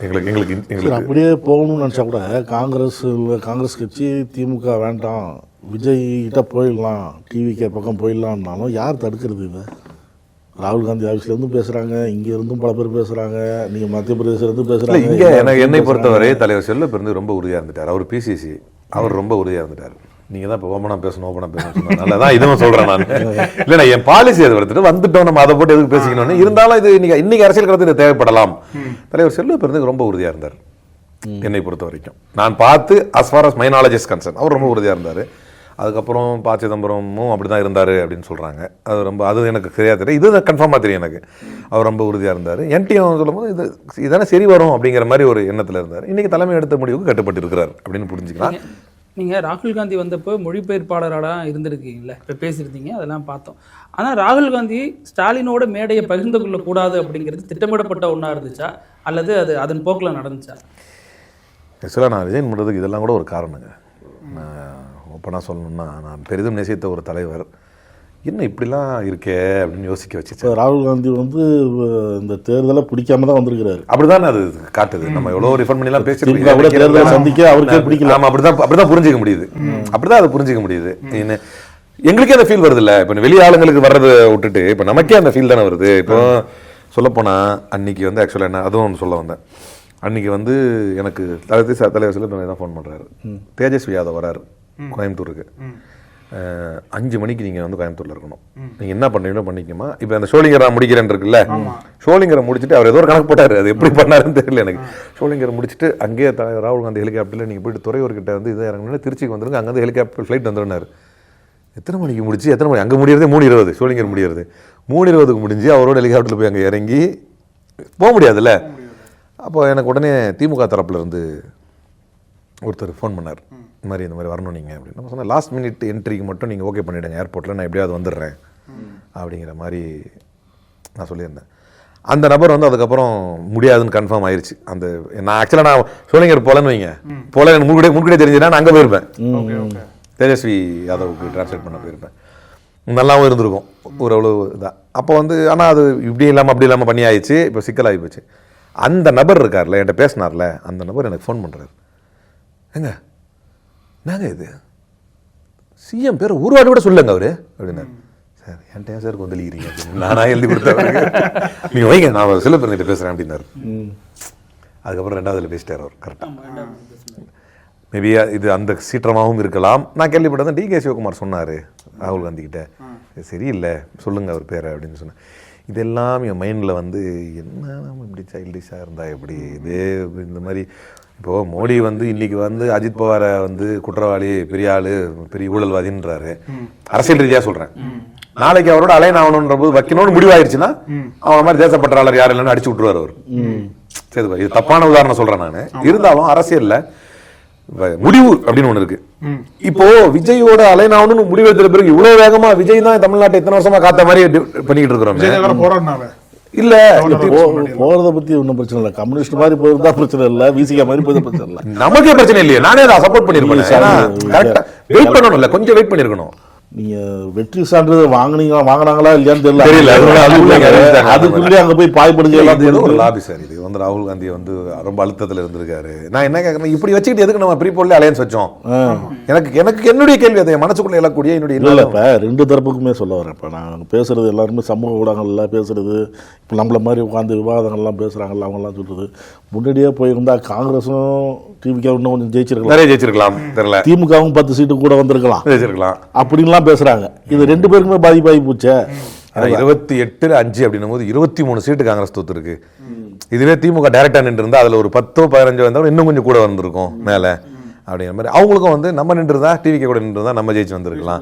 எங்களுக்கு அப்படியே போகணும்னு நினைச்சா கூட காங்கிரஸ் கட்சி திமுக வேண்டாம், விஜய் கிட்ட போயிடலாம், டிவிகே பக்கம் போயிடலாம்னாலும் யார் தடுக்கிறது? இதை ராகுல் காந்தி ஆஃபீஸ்ல இருந்து பேசுறாங்க, இங்க இருந்தும் பல பேர் பேசுறாங்க, நீங்க மத்திய பிரதேசல இருந்து பேசுறாங்க. இங்க என்னை பொறுத்தவரை தலைவர் செல்வ பெருந்து ரொம்ப உறுதியா இருந்துட்டார். அவர் பிசிசி அவர் ரொம்ப உறுதியா இருந்துட்டார். நீங்க தான் இப்போ ஓப்பனா பேசணும் சொன்னால தான் இதுவும் சொல்றேன் நான். இல்லைண்ணா என் பாலிசி அதை எடுத்துட்டு வந்துட்டோம், நம்ம அதை போட்டு எதுக்கு பேசிக்கணும்னு. இருந்தாலும் இது இன்னைக்கு அரசியல் களத்தில் இது தேவைப்படலாம். தலைவர் செல்வ பெருந்து ரொம்ப உறுதியா இருந்தார் என்னை பொறுத்த வரைக்கும். நான் பார்த்து as far as my knowledge is concerned அவர் ரொம்ப உறுதியா இருந்தார். அதுக்கப்புறம் ப. சிதம்பரமும் அப்படி தான் இருந்தார் அப்படின்னு சொல்கிறாங்க. அது எனக்கு சரியாக தெரியும், இது கன்ஃபார்மாக தெரியும் எனக்கு. அவர் ரொம்ப உறுதியாக இருந்தார். என்டிஎம் சொல்லும்போது இதானே சரி வரும் அப்படிங்கிற மாதிரி ஒரு எண்ணத்தில் இருந்தார். இன்றைக்கி தலைமை எடுத்த முடிவுக்கு கட்டுப்பட்டு இருக்கிறார் அப்படின்னு புரிஞ்சுக்கலாம். நீங்கள் ராகுல் காந்தி வந்தப்போ மொழிபெயர்ப்பாளராக இருந்திருக்கீங்களே, இப்போ பேசியிருந்தீங்க, அதெல்லாம் பார்த்தோம். ஆனால் ராகுல் காந்தி ஸ்டாலினோட மேடையை பகிர்ந்து கொள்ளக்கூடாது அப்படிங்கிறது திட்டமிடப்பட்ட ஒன்றா இருந்துச்சா, அல்லது அது அதன் போக்கில் நடந்துச்சா? ஆக்சுவலாக நான் ரிசைன் பண்ணுறதுக்கு இதெல்லாம் கூட ஒரு காரணங்க. ஓப்பனாக சொல்லணும்னா, நான் பெரிதும் நேசித்த ஒரு தலைவர் என்ன இப்படிலாம் இருக்கே அப்படின்னு யோசிக்க வச்சு. ராகுல் காந்தி இந்த தேர்தலை பிடிக்காம தான் வந்திருக்கிறாரு. அப்படிதான் அது காட்டுது. நம்ம எவ்வளோ ரிஃபண்ட் பண்ணிலாம் பேசிட்டு சந்திக்க அவருக்கே பிடிக்கல. நம்ம அப்படிதான் புரிஞ்சிக்க முடியுது. அப்படிதான் அதை புரிஞ்சிக்க முடியுது. எங்களுக்கே அந்த ஃபீல் வருது இல்லை. இப்போ வெளி ஆளுங்களுக்கு வர்றதை விட்டுட்டு இப்போ நமக்கே அந்த ஃபீல் தானே வருது. இப்போ சொல்லப்போனால் அன்னைக்கு ஆக்சுவலாக என்ன அதுவும் ஒன்று சொல்ல வந்தேன். அன்னைக்கு எனக்கு தலைவர் சில தான் ஃபோன் பண்ணுறாரு. தேஜஸ்வி யாதவ் வராரு கோயம்புத்தூருக்கு. 5 மணிக்கு நீங்கள் கோயம்புத்தூரில் இருக்கணும். நீங்கள் என்ன பண்ணுறீங்களோ பண்ணிக்கமா. இப்போ அந்த ஷோலிங்கரை முடிக்கிறேன் இருக்குல்ல, ஷோலிங்கரை முடிச்சுட்டு அவர் ஏதோ ஒரு கணக்கு போட்டார், அது எப்படி பண்ணாருன்னு தெரியல எனக்கு. ஷோலிங்கரை முடிச்சுட்டு அங்கேயே ராகுல் காந்தி ஹெலிகாப்டரில் நீங்கள் போயிட்டு துறையூர்கிட்ட இது இறங்கணும்னா திருச்சிக்கு வந்துருங்க, அங்கேருந்து ஹெலிகாப்டர் ஃப்ளைட் வந்துடுனார். எத்தனை மணிக்கு முடிச்சு எத்தனை மணி அங்கே முடியறதே 3:20, ஷோலிங்கர் முடியறது 3:20க்கு முடிஞ்சு அவரோட ஹெலிகாப்டரில் போய் அங்கே இறங்கி போக முடியாதுல்ல. அப்போ எனக்கு உடனே திமுக தரப்புல இருந்து ஒருத்தர் ஃபோன் பண்ணார், இந்த மாதிரி வரணும் நீங்கள் அப்படின்னு. நம்ம சொன்னால் லாஸ்ட் மினிட் என்ட்ரிக்கு மட்டும் நீங்கள் ஓகே பண்ணிவிடுங்க ஏர்போர்ட்டில், நான் எப்படியாவது வந்துடுறேன் அப்படிங்கிற மாதிரி நான் சொல்லியிருந்தேன். அந்த நபர் அதுக்கப்புறம் முடியாதுன்னு கன்ஃபார்ம் ஆயிடுச்சு. நான் ஆக்சுவலாக நான் ஷோலிங்கர் போலன்னு வைங்க, போல எனக்கு முன்கூட்டியே தெரிஞ்சுன்னா நான் அங்கே போயிருப்பேன், தேஜஸ்வி யாதவுக்கு டிரான்ஸ்லேட் பண்ண போயிருப்பேன். நல்லாவும் இருந்திருக்கும் ஓரளவு இதான். அப்போ ஆனால் அது இப்படி இல்லாமல் அப்படி இல்லாமல் பண்ணி ஆயிடுச்சு. இப்போ சிக்கலாகி போச்சு. அந்த நபர் இருக்கார்ல, என்கிட்ட பேசினார்ல, அந்த நபர் எனக்கு ஃபோன் பண்ணுறாரு. ஏங்க நாங்கள் இது சிஎம் பேர் ஒரு வாட்டி கூட சொல்லுங்க அவரு அப்படின்னா. சார் என்கிட்ட சார் கொந்தளிக்கிறீங்க அப்படின்னு நானா எழுதி கொடுத்தேன். நீங்கள் வைங்க நான் சில பேர் பேசுகிறேன் அப்படின்னாரு. அதுக்கப்புறம் ரெண்டாவதுல பேசிட்டார் அவர் கரெக்டாக. மேபி இது அந்த சீற்றமாகவும் இருக்கலாம். நான் கேள்விப்பட்டது டிகே சிவகுமார் சொன்னார் ராகுல் காந்தி கிட்ட, சரியில்லை சொல்லுங்கள் அவர் பேரை அப்படின்னு சொன்னேன். இதெல்லாம் என் மைண்டில் வந்து என்ன நம்ம இப்படி சைல்டிஷாக இருந்தால் எப்படி இதே இந்த மாதிரி. இப்போது மோடி வந்து இன்றைக்கி வந்து அஜித் பவாரை வந்து குற்றவாளி, பெரிய ஆள், பெரிய ஊழல்வாதின்றாரு. அரசியல் ரீதியாக சொல்கிறேன். நாளைக்கு அவரோட அலைன் ஆகணுன்ற போது வைக்கணும்னு முடிவாயிருச்சுன்னா அவன் மாதிரி தேசப்பற்றாளர் யார் இல்லைன்னு அடிச்சு விட்டுருவார் அவர். சரி, இது தப்பான உதாரணம் சொல்கிறேன் நான். இருந்தாலும் அரசியலில் முடிவு அப்படின்னு ஒண்ணு இருக்கு. இப்போ விஜயோட அலைனாவணும்னு முடிவு எடுத்த பிறகு இவ்வளவு வேகமா விஜய் தான் தமிழ்நாட்டை இத்தனை வருஷமா காத்த மாதிரி பண்ணிக்கிட்டு இருக்கிறோம். இல்ல போறத பத்தி ஒன்றும் பிரச்சனை இல்லை. கம்யூனிஸ்ட் மாதிரி போயிருந்தா பிரச்சனை இல்லை, விசிகா மாதிரி போயிருந்தா பிரச்சனை இல்லை. நமக்கே பிரச்சனை இல்லையே. நானே அதை சப்போர்ட் பண்ணிருப்பேன். வெயிட் பண்ணணும் இல்ல, கொஞ்சம் வெயிட் பண்ணிருக்கணும். நீங்க வெற்றி சான்றிதழ் வாங்கினாங்களா இல்லையான்னு தெரியல. அதுக்குள்ளே அங்க போய் பாய்படுங்க ஒரு லாபி சார். இது வந்து ராகுல் காந்தி வந்து ரொம்ப அழுத்தத்துல இருந்திருக்காரு. நான் என்ன கேட்கறேன், இப்படி வச்சுக்கிட்டு எதுக்கு நம்ம ப்ரீ போல்ல அலையன்ஸ் வச்சோம்? எனக்கு என்னுடைய கேள்வி அதை மனசுக்குள்ள எழக்கூடிய என்னுடைய இல்லை. இப்போ ரெண்டு தரப்புக்குமே சொல்ல வரேன். இப்போ நான் பேசுறது எல்லாருமே சமூக ஊடகங்கள்ல பேசுறது, இப்போ நம்மள மாதிரி உட்காந்து விவாதங்கள்லாம் பேசுறாங்கல்ல, அவங்கெல்லாம் சொல்றது முன்னாடியே போயிருந்தா காங்கிரஸும் டிவிகே இன்னும் கொஞ்சம் ஜெயிச்சிருக்கலாம், நிறைய ஜெயிச்சிருக்கலாம். தெரியல, திமுகவும் 10 சீட்டு கூட வந்திருக்கலாம், ஜெயிச்சிருக்கலாம் அப்படின்லாம் பேசுறாங்க. இது ரெண்டு பேருக்குமே பாதிப்பாகி போச்சே. 28-5 அப்படின்னும் போது 23 சீட்டு காங்கிரஸ் தோத்து இருக்கு. இதுவே திமுக டைரக்டா நின்று இருந்தா அதுல ஒரு 10-15 வந்தாலும் இன்னும் கொஞ்சம் கூட வந்திருக்கும் மேல அப்படிங்கிற மாதிரி. அவங்களுக்கும் வந்து நம்ம நின்று இருந்தா, டிவிகே கூட நின்று இருந்தா நம்ம ஜெயிச்சு வந்திருக்கலாம்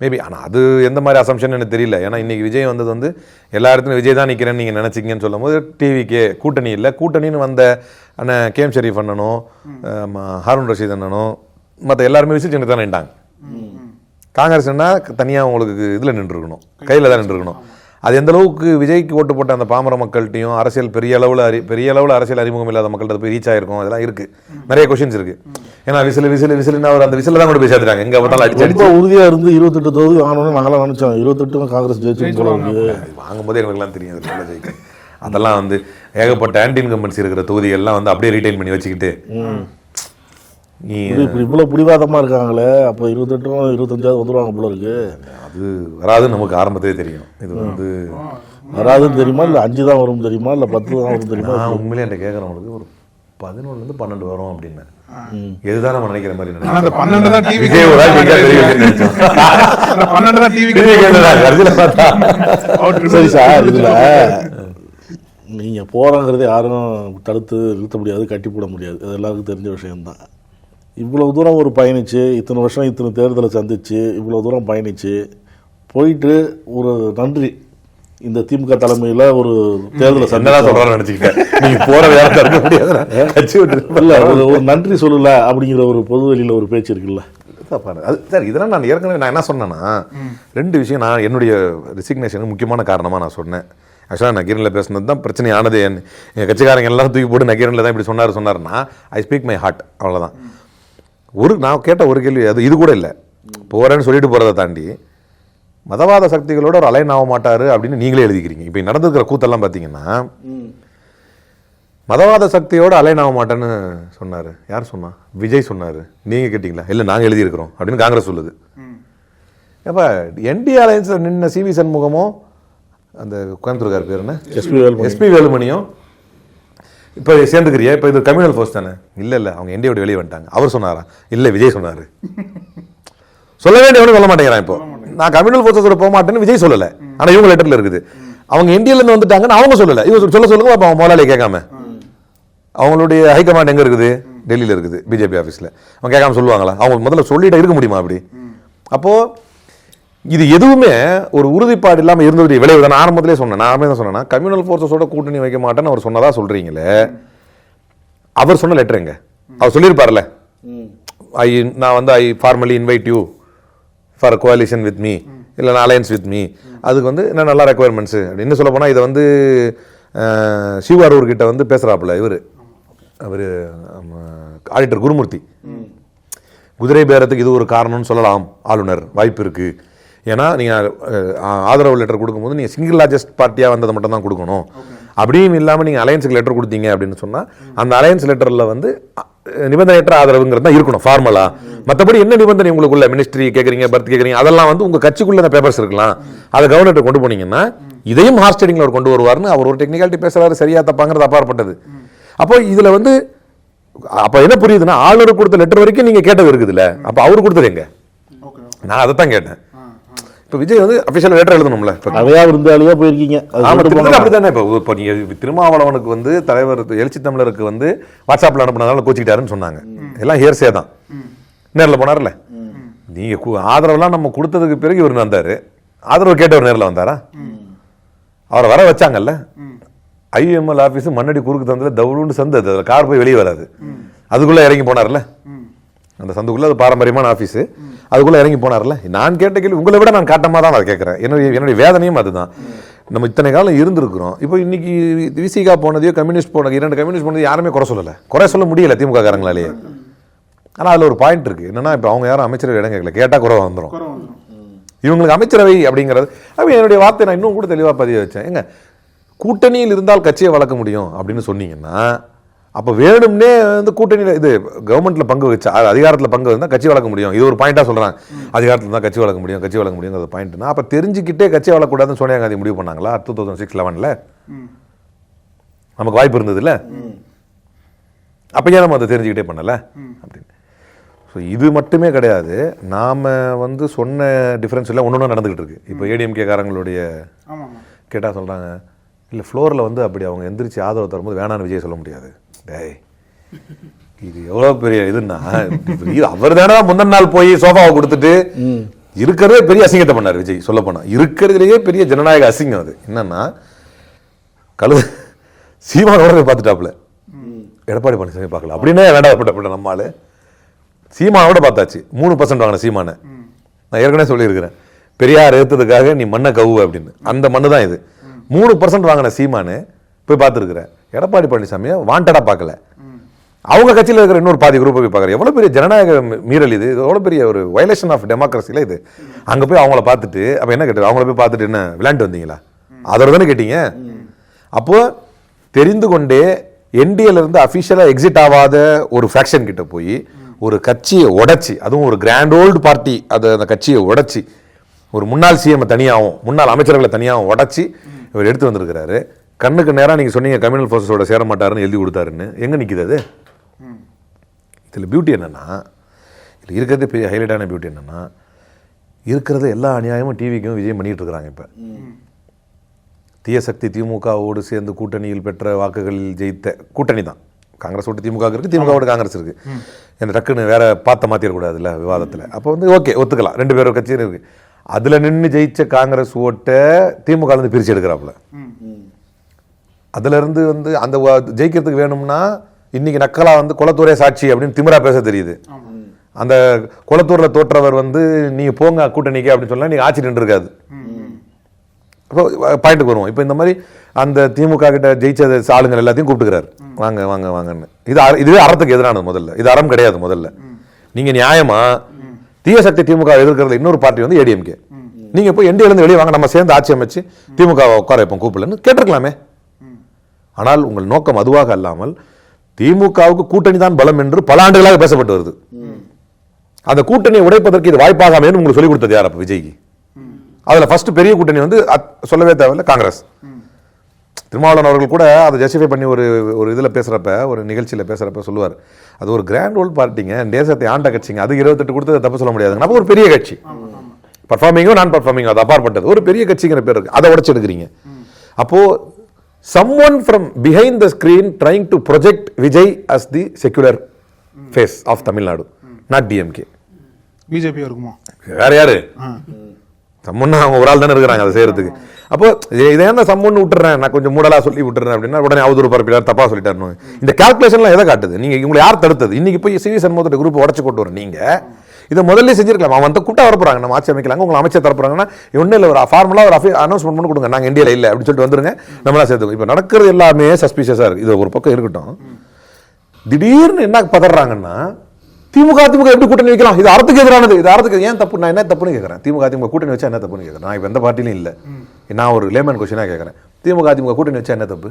மேபி. ஆனால் அது எந்த மாதிரி அசம்ஷன் எனக்கு தெரியல. ஏன்னா இன்னைக்கு விஜய் வந்தது வந்து எல்லா இடத்துலையும் விஜய் தான் நிற்கிறேன்னு நீங்கள் நினச்சிங்கன்னு சொல்லும் போது டிவிகே கூட்டணி இல்லை. கூட்டணின்னு வந்த அண்ணன் கேஎம் ஷெரீஃப் அண்ணனும் ஹாரூன் ரஷீத் அண்ணனும் மற்ற எல்லாருமே விசில் சின்ன தான் நின்றாங்க. காங்கிரஸ்னா தனியாக உங்களுக்கு இதில் நின்றுருக்கணும், கையில் தான் நின்றுருக்கணும். அது எந்த அளவுக்கு விஜய்க்கு ஓட்டு போட்ட அந்த பாமர மக்கள்கிட்டையும் அரசியல் பெரிய அளவில் அரசியல் அறிமுகம் இல்லாத மக்கள்கிட்ட போய் ரீச் ஆயிருக்கும். அதெல்லாம் இருக்கு, நிறைய கொஸ்டின்ஸ் இருக்கு. ஏன்னா விசில் அவர் அந்த விசில தான் கூட போய் சேர்த்துட்டாங்க. எங்க பார்த்தாலும் அடிச்சு உறுதியா இருந்து 28 தொகுதி வாங்கணும்னு நாங்களாம் நினைச்சோம். 28 காங்கிரஸ் ஜெயிச்சு வாங்கும்போது எங்களுக்குலாம் தெரியாது ஜெயிக்கும். அதெல்லாம் வந்து ஏகப்பட்ட ஆன்டி இன்கம்பன்சி இருக்கிற தொகுதிகள்லாம் வந்து அப்படியே ரீட்டைன் பண்ணி வச்சுக்கிட்டு இவ்வளவு பிடிவாதமா இருக்காங்களே, அப்போ 28-25 வந்துருவாங்க போல இருக்கு. அது வராதுன்னு நமக்கு ஆரம்பத்திலே தெரியும். இது வந்து வராதுன்னு தெரியுமா, இல்லை 5 தான் வரும் தெரியுமா, இல்லை 10 தான் வரும் தெரியுமா? நான் உண்மையிலே என்கிட்ட கேட்குறவங்களுக்கு ஒரு 11-12 வரும் அப்படின்னு. எதுதான் நம்ம நினைக்கிற மாதிரி சரி சார். இதுல நீங்க போறங்கிறது யாரும் தடுத்து நிறுத்த முடியாது, கட்டி போட முடியாது. அது எல்லாருக்கும் தெரிஞ்ச விஷயம்தான். இவ்வளவு தூரம் ஒரு பயணிச்சு, இத்தனை வருஷம் இத்தனை தேர்தலை சந்திச்சு, இவ்வளவு தூரம் பயணிச்சு போயிட்டு ஒரு நன்றி இந்த திமுக தலைமையில ஒரு தேர்தலை சொல்றாரு நினைச்சுக்கிட்டேன். நீங்க போற வேலை தடுக்க முடியாது, ஒரு நன்றி சொல்லல அப்படிங்கிற ஒரு பொது வெளியில ஒரு பேச்சு இருக்குல்ல. அது சார், இதெல்லாம் நான் ஏற்கனவே நான் என்ன சொன்னேன்னா 2 விஷயம் நான் என்னுடைய ரெசிக்னேஷனுக்கு முக்கியமான காரணமாக நான் சொன்னேன். ஆக்சுவலாக நக்கீரனில் பேசுனது தான் பிரச்சனை ஆனது. எங்கள் கட்சிக்காரங்க எல்லாம் தூக்கி போட்டு நக்கீரனில் தான் இப்படி சொன்னார்னா ஐ ஸ்பீக் மை ஹார்ட், அவ்வளோதான். நான் கேட்ட ஒரு கேள்வி அது இது கூட இல்லை. போகிறேன்னு சொல்லிட்டு போகிறத தாண்டி மதவாத சக்திகளோட ஒரு அலைன் ஆக மாட்டார் அப்படின்னு நீங்களே எழுதிக்கிறீங்க. இப்போ நடந்துருக்கிற கூத்தெல்லாம் பார்த்தீங்கன்னா மதவாத சக்தியோட அலைன் ஆக மாட்டேன்னு சொன்னார். யார் சொன்னா? விஜய் சொன்னார். நீங்கள் கேட்டிங்களா? இல்லை நாங்கள் எழுதியிருக்கிறோம் அப்படின்னு காங்கிரஸ் சொல்லுது. அப்போ என்டிஏ அலையன்ஸில் நின்ன சிவி சண்முகமும் அந்த கோயம்புத்தூர்கார் பேர் என்ன, எஸ்பி வேலுமணியும் இப்போ சேர்ந்துக்கிறியா? இப்போ இது கம்யூனல் ஃபோர்ஸ் தானே? இல்லை அவங்க என்டிஏவோட வெளியே வந்துட்டாங்க. அவர் சொன்னாரா? இல்லை விஜய் சொன்னார். சொல்ல வேண்டியவனு சொல்ல மாட்டேங்கிறான். இப்போ நான் கம்யூனல் ஃபோர்ஸஸோட போக மாட்டேன்னு விஜய் சொல்லலை, ஆனால் இவங்க லெட்டரில் இருக்குது. அவங்க என்டிஏலேருந்து வந்துட்டாங்கன்னு அவங்க சொல்லலை. இவங்க சொல்லுங்க. அப்போ அவங்க முதலாளியை கேட்காம, அவங்களுடைய ஹைகமாண்ட் எங்கே இருக்குது? டெல்லியில் இருக்குது, பிஜேபி ஆஃபீஸில். அவங்க கேட்காம சொல்லுவாங்களா? அவங்க முதல்ல சொல்லிட்டு இருக்க முடியுமா அப்படி? அப்போது இது எதுவுமே ஒரு உறுதிப்பாடு இல்லாமல் இருந்ததுடைய விளைவு தான். ஆரம்பத்திலே சொன்னேன். நான் தான் சொன்னேன்னா கம்யூனல் ஃபோர்ஸஸோட கூட்டணி வைக்க மாட்டேன்னு அவர் சொன்னதா சொல்றீங்களே. அவர் சொன்ன லெட்டர் எங்க? அவர் சொல்லியிருப்பார்ல, நான் வந்து I formally invite you for coalition with me, இல்லை நான் அலையன்ஸ் வித் மீ. அதுக்கு வந்து என்ன நல்லா ரெக்குவயர்மெண்ட்ஸு அப்படின்னு சொல்ல போனால் இதை வந்து சிவாரூர் கிட்ட வந்து பேசுகிறாப்புல அவர் ஆடிட்டர் குருமூர்த்தி. குதிரை பேரத்துக்கு இது ஒரு காரணம்னு சொல்லலாம் ஆளுநர், வாய்ப்பு இருக்குது. ஏன்னா நீங்கள் ஆதரவு லெட்டர் கொடுக்கும்போது நீங்கள் சிங்கிள் லார்ஜஸ்ட் பார்ட்டியாக வந்ததை மட்டும் தான் கொடுக்கணும். அப்படியும் இல்லாமல் நீங்கள் அலையன்ஸுக்கு லெட்டர் கொடுத்தீங்க அப்படின்னு சொன்னால் அந்த அலையன்ஸ் லெட்டரில் வந்து நிபந்தனையற்ற ஆதரவுங்கிறது தான் இருக்கணும் ஃபார்மலாக. மற்றபடி என்ன நிபந்தனை உங்களுக்குள்ள மினிஸ்ட்ரி கேட்குறீங்க, பர்த் கேட்குறீங்க, அதெல்லாம் வந்து உங்கள் கட்சிக்குள்ள அந்த பேப்பர்ஸ் இருக்கலாம். அதை கவர்னர்கிட்ட கொண்டு போனீங்கன்னா இதையும் ஹார்ஸ் ட்ரேடிங்கில் அவர் கொண்டு வருவார்னு அவர் ஒரு டெக்னிக்காலிட்டி பேசுகிறாரு. சரியா தப்பாங்கிறது அப்பாற்பட்டது. அப்போ இதுல வந்து அப்ப என்ன புரியுதுன்னா ஆளுநர் கொடுத்த லெட்டர் வரைக்கும் நீங்க கேட்டது இருக்குதுல்ல, அப்ப அவரு கொடுத்தது எங்க? நான் அதை தான் கேட்டேன். இப்ப விஜய் வந்து அபிஷியல் லெட்டர் எழுதணும்ல. அவையா விருந்தாளியா போயிருக்கீங்க. அப்படித்தானே. இப்போ நீங்க திருமாவளவனுக்கு வந்து தலைவர் எழுச்சி தமிழருக்கு வந்து வாட்ஸ்அப்ல அனுப்பினதால கோச்சிக்கிட்டாருன்னு சொன்னாங்க. எல்லாம் ஹியர்ஸே தான். நேரில் போனார்ல. நீங்க ஆதரவுலாம் நம்ம கொடுத்ததுக்கு பிறகு இவர் வந்தாரு. ஆதரவு கேட்டவர் நேரில் வந்தாரா? அவரை வர வச்சாங்கல்ல. ஐஎம்எல் ஆபீஸ் மண்ணடி குறுக்கு தந்ததுல தவுளுன்னு சந்து, அது கார் போய் வெளியே வராது. அதுக்குள்ள இறங்கி போனார்ல. அந்த சந்துக்குள்ள அது பாரம்பரியமான ஆபீஸ், அதுக்குள்ள இறங்கி போனார்ல. நான் கேட்ட கேள்வி உங்களை விட நான் காட்டமா தான் அதை கேட்கிறேன். என்னுடைய வேதனையும் அதுதான். நம்ம இத்தனை காலம் இருந்திருக்கிறோம். இப்போ இன்னைக்கு விசிகா போனதையோ கம்யூனிஸ்ட் போனது, 2 கம்யூனிஸ்ட் போனது யாருமே குறை சொல்லலை. குறை சொல்ல முடியல திமுக காரங்களாலேயே. ஆனால் அதில் ஒரு பாயிண்ட் இருக்கு. என்னன்னா இப்போ அவங்க யாரும் அமைச்சரவை இடம் கேட்கல, கேட்டால் குறை வந்துடும். இவங்களுக்கு அமைச்சரவை அப்படிங்கிறது. அப்போ என்னுடைய வார்த்தை நான் இன்னும் கூட தெளிவாக பதிய வச்சேன். எங்க கூட்டணியில் இருந்தால் கட்சியை வளர்க்க முடியும் அப்படின்னு சொன்னீங்கன்னா, அப்போ வேணும்னே வந்து கூட்டணியில் இது கவர்மெண்ட்டில் பங்கு வச்சா, அதிகாரத்தில் பங்கு வந்தால் கட்சி வளர்க்க முடியும். இது ஒரு பாயிண்டாக சொல்கிறாங்க. அதிகாரத்தில் தான் கட்சி வளர்க்க முடியும், கட்சி வளர்க்க முடியுங்கிறது பாயிண்ட்னா, அப்போ தெரிஞ்சுக்கிட்டே கட்சி வளர்க்கக்கூடாதுன்னு சோனியா காந்தி முடிவு பண்ணாங்களா 2006-11? நமக்கு வாய்ப்பு இருந்தது இல்லை. அப்போ ஏன் நம்ம அதை தெரிஞ்சுக்கிட்டே பண்ணலை அப்படின்னு. ஸோ இது மட்டுமே கிடையாது. நாம் வந்து சொன்ன டிஃப்ரென்ஸ் எல்லாம் ஒன்று நடந்துக்கிட்டு இருக்கு. இப்போ ஏடிஎம்கே காரங்களுடைய கேட்டால் சொல்கிறாங்க, இல்லை ஃப்ளோரில் வந்து அப்படி அவங்க எந்திரிச்சு ஆதரவு தரும்போது வேணான்னு விஜய் சொல்ல முடியாது. டேய், இது எவ்வளோ பெரிய இதுன்னா, அவர் தானே முந்தின நாள் போய் சோஃபாவை கொடுத்துட்டு இருக்கிறதே பெரிய அசிங்கத்தை பண்ணார் விஜய். சொல்ல போனால் இருக்கிறதுலேயே பெரிய ஜனநாயக அசிங்கம். அது என்னன்னா, சீமானோட போய் பார்த்துட்டாப்புல, எடப்பாடி பழனிசாமி பார்க்கல அப்படின்னா வேண்டாப்பட்ட நம்மால் சீமானோட பார்த்தாச்சு. 3% வாங்கின சீமான. நான் ஏற்கனவே சொல்லியிருக்கிறேன், பெரியார் ஏற்றதுக்காக நீ மண்ணை கவுவ அப்படின்னு. அந்த மண்ணு தான் இது. 3% வாங்கின சீமானு போய் பார்த்துருக்குறேன். எடப்பாடி பழனிசாமியை வாண்டடா பார்க்கல. அவங்க கட்சியில் இருக்கிற இன்னொரு பாதி குரூப்பை போய் பார்க்குறேன். எவ்வளோ பெரிய ஜனநாயக மீறல் இது, எவ்வளோ பெரிய ஒரு வயலேஷன் ஆஃப் டெமோக்ரஸியில் இது. அங்கே போய் அவங்கள பார்த்துட்டு, அப்போ என்ன கேட்டு அவங்கள போய் பார்த்துட்டு என்ன விளையாண்டு வந்தீங்களா? அதோட தானே கேட்டீங்க. அப்போ தெரிந்து கொண்டே என்டிஏல இருந்து அஃபிஷியலாக எக்ஸிட் ஆகாத ஒரு ஃபேக்ஷன் கிட்ட போய் ஒரு கட்சியை உடைச்சி, அதுவும் ஒரு கிராண்ட் ஓல்டு பார்ட்டி, அது அந்த கட்சியை உடைச்சி ஒரு முன்னாள் சிஎம் தனியாகவும் முன்னாள் அமைச்சர்களை தனியாகவும் உடைச்சி இவர் எடுத்து வந்திருக்கிறாரு. கண்ணுக்கு நேரம் நீங்கள் சொன்னீங்க கம்யூனல் ஃபோர்ஸஸோட சேர மாட்டாருன்னு எழுதி கொடுத்தாருன்னு. எங்கே நிற்கிது அது? இதில் பியூட்டி என்னென்னா, இதில் இருக்கிறது பெரிய ஹைலைட்டான பியூட்டி என்னென்னா, இருக்கிறது எல்லா அநியாயமும் டிவிக்கும் விஜயம் பண்ணிகிட்டு இருக்கிறாங்க. இப்போ தீய சக்தி திமுகவோடு சேர்ந்து கூட்டணியில் பெற்ற வாக்குகளில் ஜெயித்த கூட்டணி தான். காங்கிரஸ் ஓட்டு திமுக இருக்குது, திமுகவோட காங்கிரஸ் இருக்கு. இந்த டக்குன்னு வேற பார்த்த மாற்றிடக்கூடாதுல்ல விவாதத்தில். அப்போ வந்து ஓகே ஒத்துக்கலாம், 2 பேரும் கட்சியும் இருக்கு. அதில் நின்று ஜெயிச்ச காங்கிரஸ் ஓட்டை திமுக இருந்து பிரித்து எடுக்கிறாப்புல. அதுல இருந்து வந்து அந்த ஜெயிக்கிறதுக்கு வேணும்னா இன்னைக்கு நக்கலா வந்து குளத்தூரே சாட்சி அப்படின்னு திமிரா பேச தெரியுது. அந்த குளத்தூர்ல தோற்றவர் வந்து நீங்க போங்க கூட்டணிக்கு அப்படின்னு சொன்னா நீங்க ஆட்சி நின்று இருக்காது. பாயிண்ட்டுக்கு வருவோம். இப்போ இந்த மாதிரி அந்த திமுக கிட்ட ஜெயிச்ச ஆளுங்கள் எல்லாத்தையும் கூப்பிட்டுக்கிறாரு, வாங்க வாங்க வாங்கன்னு. இதுவே அறத்துக்கு எதிரானது. முதல்ல இது அறம் கிடையாது. முதல்ல நீங்க நியாயமா தீய சக்தி திமுக எதிர்க்கிறது இன்னொரு பார்ட்டி வந்து ஏடிஎம்கே. நீங்க போய் என்டிஏல இருந்து வெளியே வாங்க, நம்ம சேர்ந்து ஆட்சி அமைச்சு திமுக உட்கார வைப்போம் கூப்பிடலன்னு கேட்டிருக்கலாமே. ஆனால் உங்கள் நோக்கம் அதுவாக அல்லாமல் திமுகவுக்கு கூட்டணி தான் பலம் என்று பல ஆண்டுகளாக பேசப்பட்டு வருது. அந்த கூட்டணியை உடைப்பதற்கு இது வாய்ப்பாக அமையும் உங்களுக்கு சொல்லிக் கொடுத்தது யார்? அப்ப விஜய்க்கு அதுல ஃபர்ஸ்ட் பெரிய கூட்டணி வந்து சொல்லவே தேவையில்லை, காங்கிரஸ். திருமாவளவன் அவர்கள் கூட அதை ஜஸ்டிஃபை பண்ணி ஒரு இதில் பேசுகிறப்ப, ஒரு நிகழ்ச்சியில் பேசுகிறப்ப சொல்லுவார், அது ஒரு கிராண்ட் ஓல்ட் பார்ட்டிங்க, தேசத்தை ஆண்ட கட்சிங்க, அது 28 கொடுத்து தப்பு சொல்ல முடியாதுங்க. அப்போ ஒரு பெரிய கட்சி, பர்ஃபார்மிங்கோ நான் பர்ஃபார்மிங்கோ அது அப்பாற்பட்டது, ஒரு பெரிய கட்சிங்கிற பேர் இருக்கு, அதை உடச்சு எடுக்கிறீங்க. அப்போ someone from behind the screen trying to project Vijay as the secular face of Tamil Nadu, not DMK. BJP இருக்குமா? வேற யாரு? சம்மன்னா அவங்க ஒரு ஆள் தானே இருக்கிறாங்க அதை செய்யறதுக்கு. அப்போ இதை என்ன சம்மன்னு விட்டுறேன், நான் கொஞ்சம் மூடலா சொல்லி விட்டுறேன் அப்படின்னா உடனே அவதூறு பரப்பிலார் தப்பா சொல்லிட்டாரு. இந்த கால்குலேஷன்லாம் எதை காட்டுது? நீங்க உங்களை யார் தடுத்தது? இன்னைக்கு போய் சிவி சண்முகத்தோட குரூப் உடச்சு கொண்டு வர நீங்க இதை முதல்ல செஞ்சிருக்கலாம். அவன் வந்து கூட்டா வரப்போறாங்க, நம்ம ஆட்சி அமைக்கலாங்க, உங்களை அமைச்சர் தரப்போறாங்கன்னா ஒன்றும் இல்லை, ஒரு ஃபார்முலா ஒரு அனௌன்ஸ்மெண்ட் பண்ணி கொடுங்க, நாங்கள் இந்தியாவில் இல்லை அப்படின்னு சொல்லிட்டு வந்துருங்க, நம்மளா சேர்த்துக்கோ. இப்போ நடக்கிறது எல்லாமே சஸ்பீஷியஸாக இருக்கு. இது ஒரு பக்கம் இருக்கட்டும், திடீர்னு என்ன பதறாங்கன்னா திமுக எப்படி கூட்டணி வைக்கலாம், இது அறத்துக்கு எதிரானது, இது அறத்துக்கு ஏன் தப்பு? நான் என்ன தப்புன்னு கேட்கறேன். திமுக கூட்டணி வச்சா என்ன தப்புன்னு கேட்கறேன். நான் இப்போ எந்த பார்ட்டிலையும் இல்லை, நான் ஒரு லேமன் கொஸ்டினாக கேட்கறேன். திமுக கூட்டணி வச்சா என்ன தப்பு?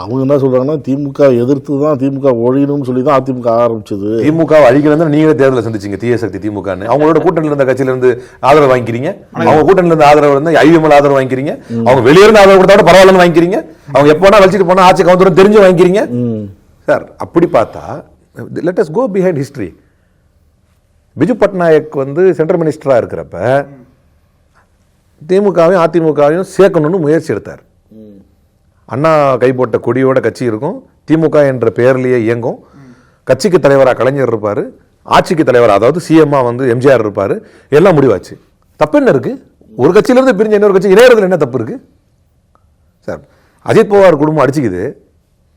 அவங்க என்ன சொல்றாங்கன்னா திமுக எதிர்த்து தான் திமுக ஒழியணும்னு சொல்லி தான் அதிமுக ஆரம்பிச்சது. திமுக அழிக்கணும் நீங்களே தேர்தலில் சந்திச்சிங்க தீய சக்தி திமுகன்னு. அவங்களோட கூட்டணியில் இருந்த கட்சியில இருந்து ஆதரவு வாங்கிக்கிறீங்க, அவங்க கூட்டணியில் இருந்து ஆதரவு இருந்து ஐஎம்எல் ஆதரவு வாங்கிக்கிறீங்க, அவங்க வெளியே இருந்து ஆதரவு கொடுத்தா பரவாயில்லன்னு வாங்கிக்கிறீங்க, அவங்க எப்போனா வச்சுட்டு போனா ஆட்சி கவுந்தரும் தெரிஞ்சு வாங்கிக்கிறீங்க. சார் அப்படி பார்த்தா let us go behind history. Biju Patnaik வந்து சென்ட்ரல் மினிஸ்டராக இருக்கிறப்ப திமுகவையும் அதிமுகவையும் சேர்க்கணும்னு முயற்சி எடுத்தார். அண்ணா கைப்போட்ட கொடியோட கட்சி இருக்கும், திமுக என்ற பெயர்லேயே இயங்கும், கட்சிக்கு தலைவராக கலைஞர் இருப்பார், ஆட்சிக்கு தலைவர் அதாவது சிஎம்மா வந்து எம்ஜிஆர் இருப்பார், எல்லாம் முடிவாச்சு. தப்பு என்ன இருக்குது? ஒரு கட்சியிலேருந்து பிரிஞ்ச இன்னொரு கட்சி இணையறதுல என்ன தப்பு இருக்குது சார்? அஜித் பவார் குடும்பம் அடிச்சுக்குது,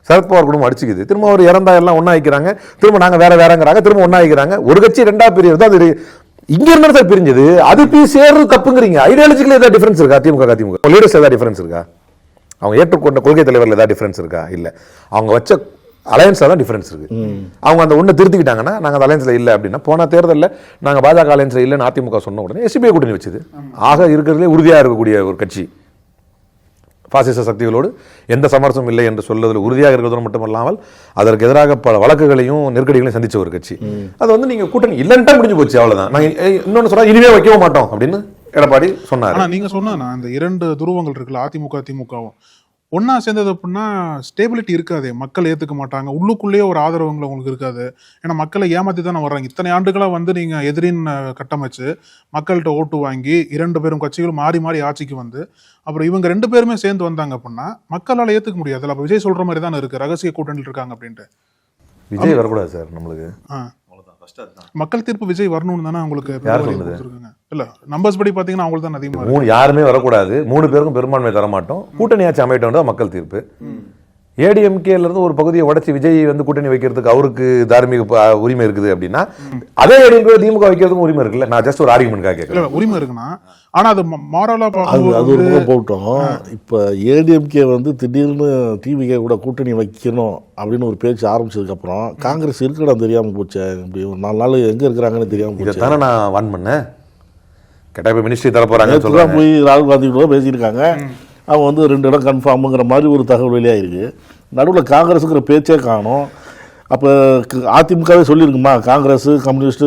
சரத்பவார் குடும்பம் அடிச்சுக்குது, திரும்ப அவர் இறந்தா எல்லாம் ஒன்றா வைக்கிறாங்க, திரும்ப நாங்கள் வேறங்கிறாங்க, திரும்ப ஒன்றா வைக்கிறாங்க. ஒரு கட்சி ரெண்டா பிரிவு அது இங்க இருந்தாலும் சார் பிரிஞ்சது, அது போய் சேர்றது தப்புங்கிறீங்க. ஐடியாலஜிக்கல ஏதாவது டிஃபரன்ஸ் இருக்கா? திமுக லீடர்ஸ் ஏதாவது டிஃபரன்ஸ் இருக்கா? அவங்க ஏற்றுக்கொண்ட கொள்கை தலைவர்கள் ஏதாவது டிஃபரன்ஸ் இருக்கா? இல்லை. அவங்க வச்ச அலையன்ஸ்ல தான் டிஃபரன்ஸ் இருக்கு. அவங்க அந்த ஒன்று திருத்திக்கிட்டாங்கன்னா நாங்கள் அந்த அலையன்ஸ்ல இல்லை அப்படின்னா, போன தேர்தலில் நாங்கள் பாஜக அலையன்ஸ்ல இல்லைன்னு அதிமுக சொன்ன உடனே எஸ்பிஐ கூட்டணி வச்சுது. ஆக இருக்கிறதுலே உறுதியாக இருக்கக்கூடிய ஒரு கட்சி, பாசிச சக்திகளோடு எந்த சமரசமும் இல்லை என்று சொல்வதில் உறுதியாக இருக்கிறது மட்டுமல்லாமல் அதற்கு எதிராக பல வழக்குகளையும் நெருக்கடிகளையும் சந்திச்ச ஒரு கட்சி. அது வந்து நீங்க கூட்டணி இல்லைன்ட்டா முடிஞ்சு போச்சு, அவ்வளவுதான். நாங்க இன்னொன்னு சொன்னா இனிமே வைக்கவும் மாட்டோம் அப்படின்னு எடப்பாடி சொன்னார். ஆனா நீங்க சொன்னா அந்த 2 துருவங்கள் இருக்குல்ல, அதிமுக திமுகவும் ஒன்னா சேர்ந்தது அப்படின்னா ஸ்டேபிலிட்டி இருக்காது, மக்கள் ஏத்துக்க மாட்டாங்க, உள்ளுக்குள்ளேயே ஒரு ஆதரவுங்களை உங்களுக்கு இருக்காது. ஏன்னா மக்களை ஏமாத்தி தானே வர்றாங்க. இத்தனை ஆண்டுகளா வந்து நீங்க எதிரின் கட்டமைச்சு மக்கள்கிட்ட ஓட்டு வாங்கி 2 பேரும் கட்சிகளும் மாறி மாறி ஆட்சிக்கு வந்து அப்புறம் இவங்க 2 பேருமே சேர்ந்து வந்தாங்க அப்படின்னா மக்களால ஏத்துக்க முடியாது. அப்ப விஜய் சொல்ற மாதிரி தானே இருக்கு, ரகசிய கூட்டணியில் இருக்காங்க அப்படின்ட்டு. விஜய் வரக்கூடாது சார் நம்மளுக்கு. மக்கள் தீர்ப்பு விஜய் வரணும்னு தானே உங்களுக்கு இல்ல நம்பர்ஸ் படி பாத்தீங்கன்னா அவங்களுக்கு தான் அதிகமா யாருமே வரக்கூடாது, 3 பேருக்கும் பெரும்பான்மை தர மாட்டோம், கூட்டணி ஆட்சி அமையட்டும் மக்கள் தீர்ப்பு. ஏடிஎம்கேல இருந்து ஒரு பகுதியை உடைச்சு விஜய் வந்து கூட்டணி வைக்கிறதுக்கு அவருக்கு தார்மீக உரிமை இருக்குது அப்படின்னா, அதே ஏடிஎம்கே திமுக வைக்கிறதுக்கும் உரிமை இருக்குல்ல. நான் ஜஸ்ட் ஒரு ஆர்குமெண்ட்காக கேட்கல, உரிமை இருக்குன்னா. ஆனா அது மாரலா அது ஒரு பக்கம் போட்டோம். இப்ப ஏடிஎம்கே வந்து திடீர்னு டிவிகே கூட கூட்டணி வைக்கணும் அப்படின்னு ஒரு பேச்சு ஆரம்பிச்சதுக்கு அப்புறம் காங்கிரஸ் இருக்கடா தெரியாம போச்சு. இப்படி ஒரு 4 நாள் எங்க இருக்கிறாங்கன்னு தெரியாம போச்சு. இதைத்தானே நான் வான் பண்ணேன். கேட்டா இப்ப மினிஸ்ட்ரி தர போறாங்க போய் ராகுல் காந்தி கூட பேசியிருக்காங்க. அவங்க வந்து 2 இடம் கன்ஃபார்முங்கிற மாதிரி ஒரு தகவல் வெளியாயிருக்கு. நடுவில் காங்கிரஸுங்கிற பேச்சே காணும். அப்போ அதிமுகவே சொல்லியிருக்குமா, காங்கிரஸ் கம்யூனிஸ்ட்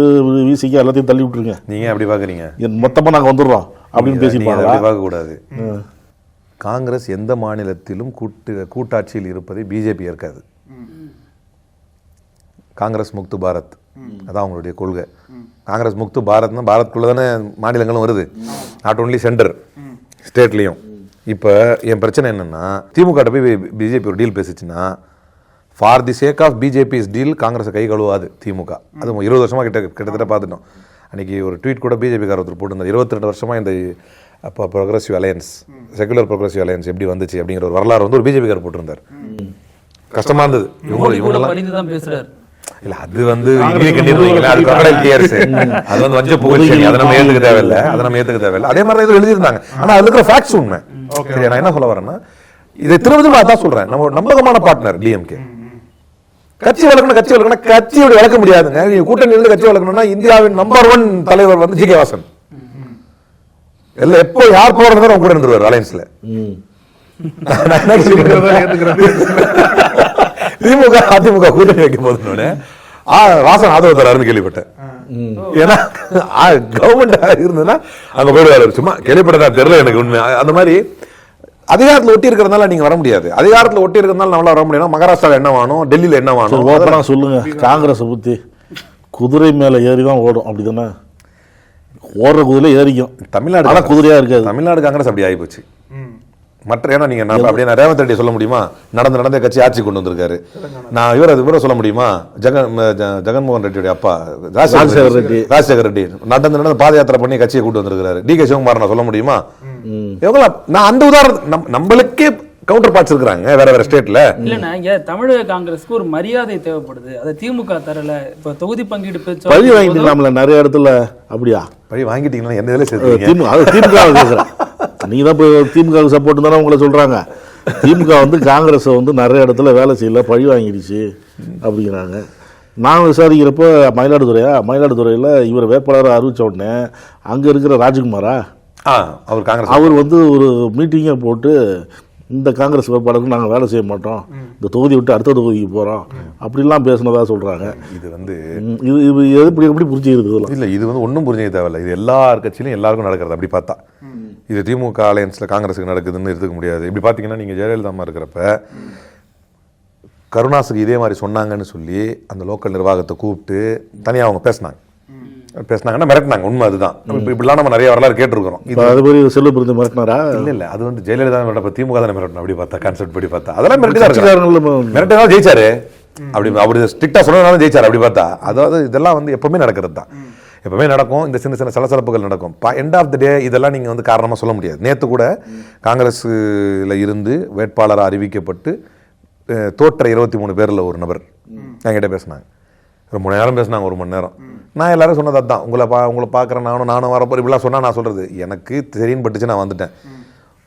விசிக்கு எல்லாத்தையும் தள்ளி விட்டுருங்க, நீங்க அப்படி பாக்குறீங்க, மொத்தமாக நாங்கள் வந்துடுறோம் அப்படின்னு பேசியிருப்பாங்க. பார்க்க கூடாது. காங்கிரஸ் எந்த மாநிலத்திலும் கூட்டாட்சியில் இருப்பதை பிஜேபி ஏற்காது. காங்கிரஸ் முக்து பாரத் அதான் அவங்களுடைய கொள்கை. காங்கிரஸ் முக்து பாரத்னா பாரத்குள்ள தானே மாநிலங்களும் வருது, நாட் ஓன்லி சென்டர், ஸ்டேட்லையும். இப்போ என் பிரச்சனை என்னன்னா, திமுக போய் பிஜேபி ஒரு டீல் பேசிச்சுன்னா, for the sake of BJP's deal காங்கிரஸை கை கழுவாது திமுக. அது 20 வருஷமா கிட்டத்தட்ட பார்த்துட்டோம். அன்னைக்கு ஒரு ட்வீட் கூட பிஜேபிக்கார ஒருத்தர் போட்டிருந்தார், 22 வருஷமா இந்த அப்போ progressive alliance, secular progressive alliance எப்படி வந்துச்சு அப்படிங்கிற ஒரு வரலாறு வந்து ஒரு பிஜேபிக்கார போட்டிருந்தார். கஷ்டமா இருந்தது. இவங்கெல்லாம் பேசுறாரு இல்ல, அது வந்து அது வந்து வஞ்ச புகழ்ச்சி, அதை நம்ம ஏத்துக்க தேவையில்லை, அதை நம்ம ஏத்துக்க தேவையில்லை. அதே மாதிரி தான் எழுதியிருந்தாங்க. ஆனா அதுல இருக்கிற ஃபேக்ட்ஸ் உண்மை. நான் என்ன சொல்ல வரேன்னா, இதை திரும்ப அதான் சொல்றேன், நம்ம நம்பகமான பார்ட்னர் டிஎம்கே. கட்சி வளர்க்கணும், கட்சியோட வளர்க்க முடியாதுங்க. கூட்டணி இருந்து கட்சி வளர்க்கணும்னா இந்தியாவின் நம்பர் 1 தலைவர் வந்து ஜி கே வாசன். எல்லாம் எப்போ யார் போறதோ அவங்க கூட இருந்துருவார் அலையன்ஸ்ல. திமுக அதிமுக கூட்டணி வைக்கும் போது வாசன் ஆதரவு தராருன்னு கேள்விப்பட்டேன். ஏன்னா கவர்மெண்ட் இருந்ததுன்னா அங்க போயிடுவாரு. சும்மா கேள்விப்பட்டதா தெரியல எனக்கு உண்மை. அந்த மாதிரி அதிகாரத்தில் ஒட்டி இருக்கிறதுனால நீங்க வர முடியாது. அதிகாரத்தில் ஒட்டி இருக்கிறதுனால நம்மளால வர முடியாது. மகாராஷ்டிராவில் என்ன வேணும், டெல்லியில என்ன வேணும் சொல்லுங்க. காங்கிரஸ் பத்தி குதிரை மேல ஏறிதான் ஓடும், அப்படிதானே? ஓடுற குதிரை ஏறிக்கும். தமிழ்நாடு குதிரையா இருக்காது. தமிழ்நாடு காங்கிரஸ் அப்படி ஆகி போச்சு. மற்ற ஏன்னா நீங்க அப்படியே ரேவந்த் ரெட்டி சொல்ல முடியுமா, நடந்த கட்சி ஆட்சி கொண்டு வந்திருக்காரு. நான் இவரை சொல்ல முடியுமா, ஜெகன்மோகன் ரெட்டியோட அப்பா ராஜசேகர் ரெட்டி நடந்த பாத யாத்திரை பண்ணி கட்சியை கூட்டு வந்திருக்காரு. டி கே சிவகுமார் நான் சொல்ல முடியுமா? நான் அந்த உதாரணம் நம்மளுக்கே கவுண்டர் பார்ட்ஸ் இருக்கிறாங்க வேற ஸ்டேட்ல. இல்லன்னா இங்க தமிழக காங்கிரஸ்க்கு ஒரு மரியாதை தேவைப்படுது, அதை திமுக தரல. இப்ப தொகுதி பங்கீடு பேச்சு பழி வாங்கிட்டீங்களாம்ல நிறைய இடத்துல. அப்படியா பழி வாங்கிட்டீங்கன்னா எந்த இதில் சேர்த்து திமுக நீங்க தான் போய் திமுக சப்போர்ட் தானே உங்களை சொல்றாங்க. திமுக வந்து காங்கிரஸை வந்து நிறைய இடத்துல வேலை செய்யல, பழி வாங்கிடுச்சு அப்படிங்கிறாங்க. நான் விசாரிக்கிறப்ப மயிலாடுதுறையில் இவர் வேட்பாளராக அறிவிச்ச உடனே அங்கே இருக்கிற ராஜ்குமாரா அவர் வந்து ஒரு மீட்டிங்கை போட்டு, இந்த காங்கிரஸ் வேட்பாளருக்கு நாங்கள் வேலை செய்ய மாட்டோம், இந்த தொகுதி விட்டு அடுத்த தொகுதிக்கு போகிறோம் அப்படிலாம் பேசுனதா சொல்கிறாங்க. இது வந்து இது எப்படி புரிஞ்சுக்கிறது? இல்லை, இது வந்து ஒன்றும் புரிஞ்சுக்க தேவையில்லை. இது எல்லா கட்சியிலும் எல்லாருக்கும் நடக்கிறது. அப்படி பார்த்தா இது திமுக அலையன்ஸில் காங்கிரஸுக்கு நடக்குதுன்னு எடுத்துக்க முடியாது. இப்படி பார்த்தீங்கன்னா நீங்கள் ஜெயலலிதா அம்மா இருக்கிறப்ப கருணாஸுக்கு இதே மாதிரி சொன்னாங்கன்னு சொல்லி அந்த லோக்கல் நிர்வாகத்தை கூப்பிட்டு தனியாக அவங்க பேசினாங்கன்னா மிரட்டினாங்க. உண்மை அதுதான். இப்படிலாம் நம்ம நிறைய வரலாறு கேட்டிருக்கிறோம். அது மாதிரி செல்வ பிறந்து மிரட்டினாரா? இல்லை, அது வந்து ஜெயலலிதா மிரட்ட, திமுக தானே மிரட்டணும். அப்படி பார்த்தா கான்செப்ட் படி பார்த்தா அதெல்லாம் மிரட்டினாலும் ஜெயிச்சாரு. அப்படி ஸ்ட்ரிக்டா சொன்னதுனால ஜெயிச்சாரு. அப்படி பார்த்தா அதாவது இதெல்லாம் வந்து எப்பவுமே நடக்கிறது தான். எப்பவுமே நடக்கும். இந்த சின்ன சின்ன சலசலப்புகள் நடக்கும். எண்ட் ஆஃப் த டே இதெல்லாம் நீங்கள் வந்து காரணமாக சொல்ல முடியாது. நேற்று கூட காங்கிரஸில் இருந்து வேட்பாளராக அறிவிக்கப்பட்டு தோற்ற 23 பேரில் ஒரு நபர் என்கிட்ட பேசினாங்க. ரொம்ப நேரம் பேசினாங்க, 1 மணி நேரம். நான் எல்லாரும் சொன்னது அதுதான். உங்களை பார்க்குறேன், நானும் வரப்போ இப்படிலாம் சொன்னால் நான் சொல்கிறது எனக்கு சரின்னு பட்டுச்சு, நான் வந்துட்டேன்.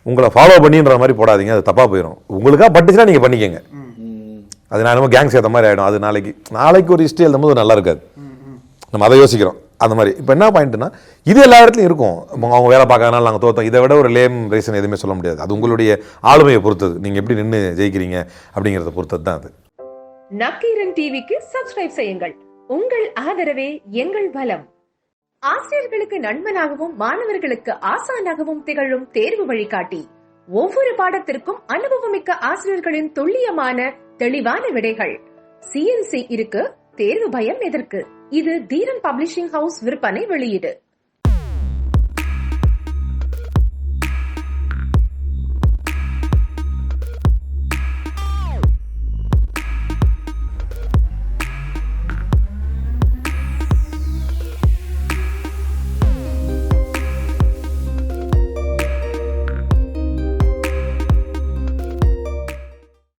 உங்களை ஃபாலோ பண்ணின்ற மாதிரி போடாதீங்க, அது தப்பாக போயிடும். உங்களுக்காக பட்டுச்சுன்னா நீங்கள் பண்ணிக்கங்க. அது நான் என்னமோ கேங் சேர்த்த மாதிரி ஆகிடும். அது நாளைக்கு ஒரு ஹிஸ்ட்ரி எழுதும் போது நல்லா இருக்காது. நம்ம அதை யோசிக்கிறோம். அந்த மாதிரி இப்போ என்ன பாயிண்ட்னா, இது எல்லா இடத்துலையும் இருக்கும். அவங்க வேலை பார்க்கறதுனால நாங்கள் தோற்றோம், இதை விட ஒரு லேம் ரீசன் எதுவுமே சொல்ல முடியாது. அது உங்களுடைய ஆளுமையை பொறுத்தது, நீங்கள் எப்படி நின்று ஜெயிக்கிறீங்க அப்படிங்கிறத பொறுத்தது தான் அது. நக்கீரன் டிவிக்கு சப்ஸ்கிரைப் செய்யுங்கள். உங்கள் ஆதரவே எங்கள் பலம். ஆசிரியர்களுக்கு நண்பனாகவும் மாணவர்களுக்கு ஆசானாகவும் திகழும் தேர்வு வழிகாட்டி. ஒவ்வொரு பாடத்திற்கும் அனுபவமிக்க ஆசிரியர்களின் துல்லியமான தெளிவான விடைகள். CNC இருக்கு, தேர்வு பயம் எதற்கு? இது தீரன் பப்ளிஷிங் ஹவுஸ் விற்பனை வெளியீடு.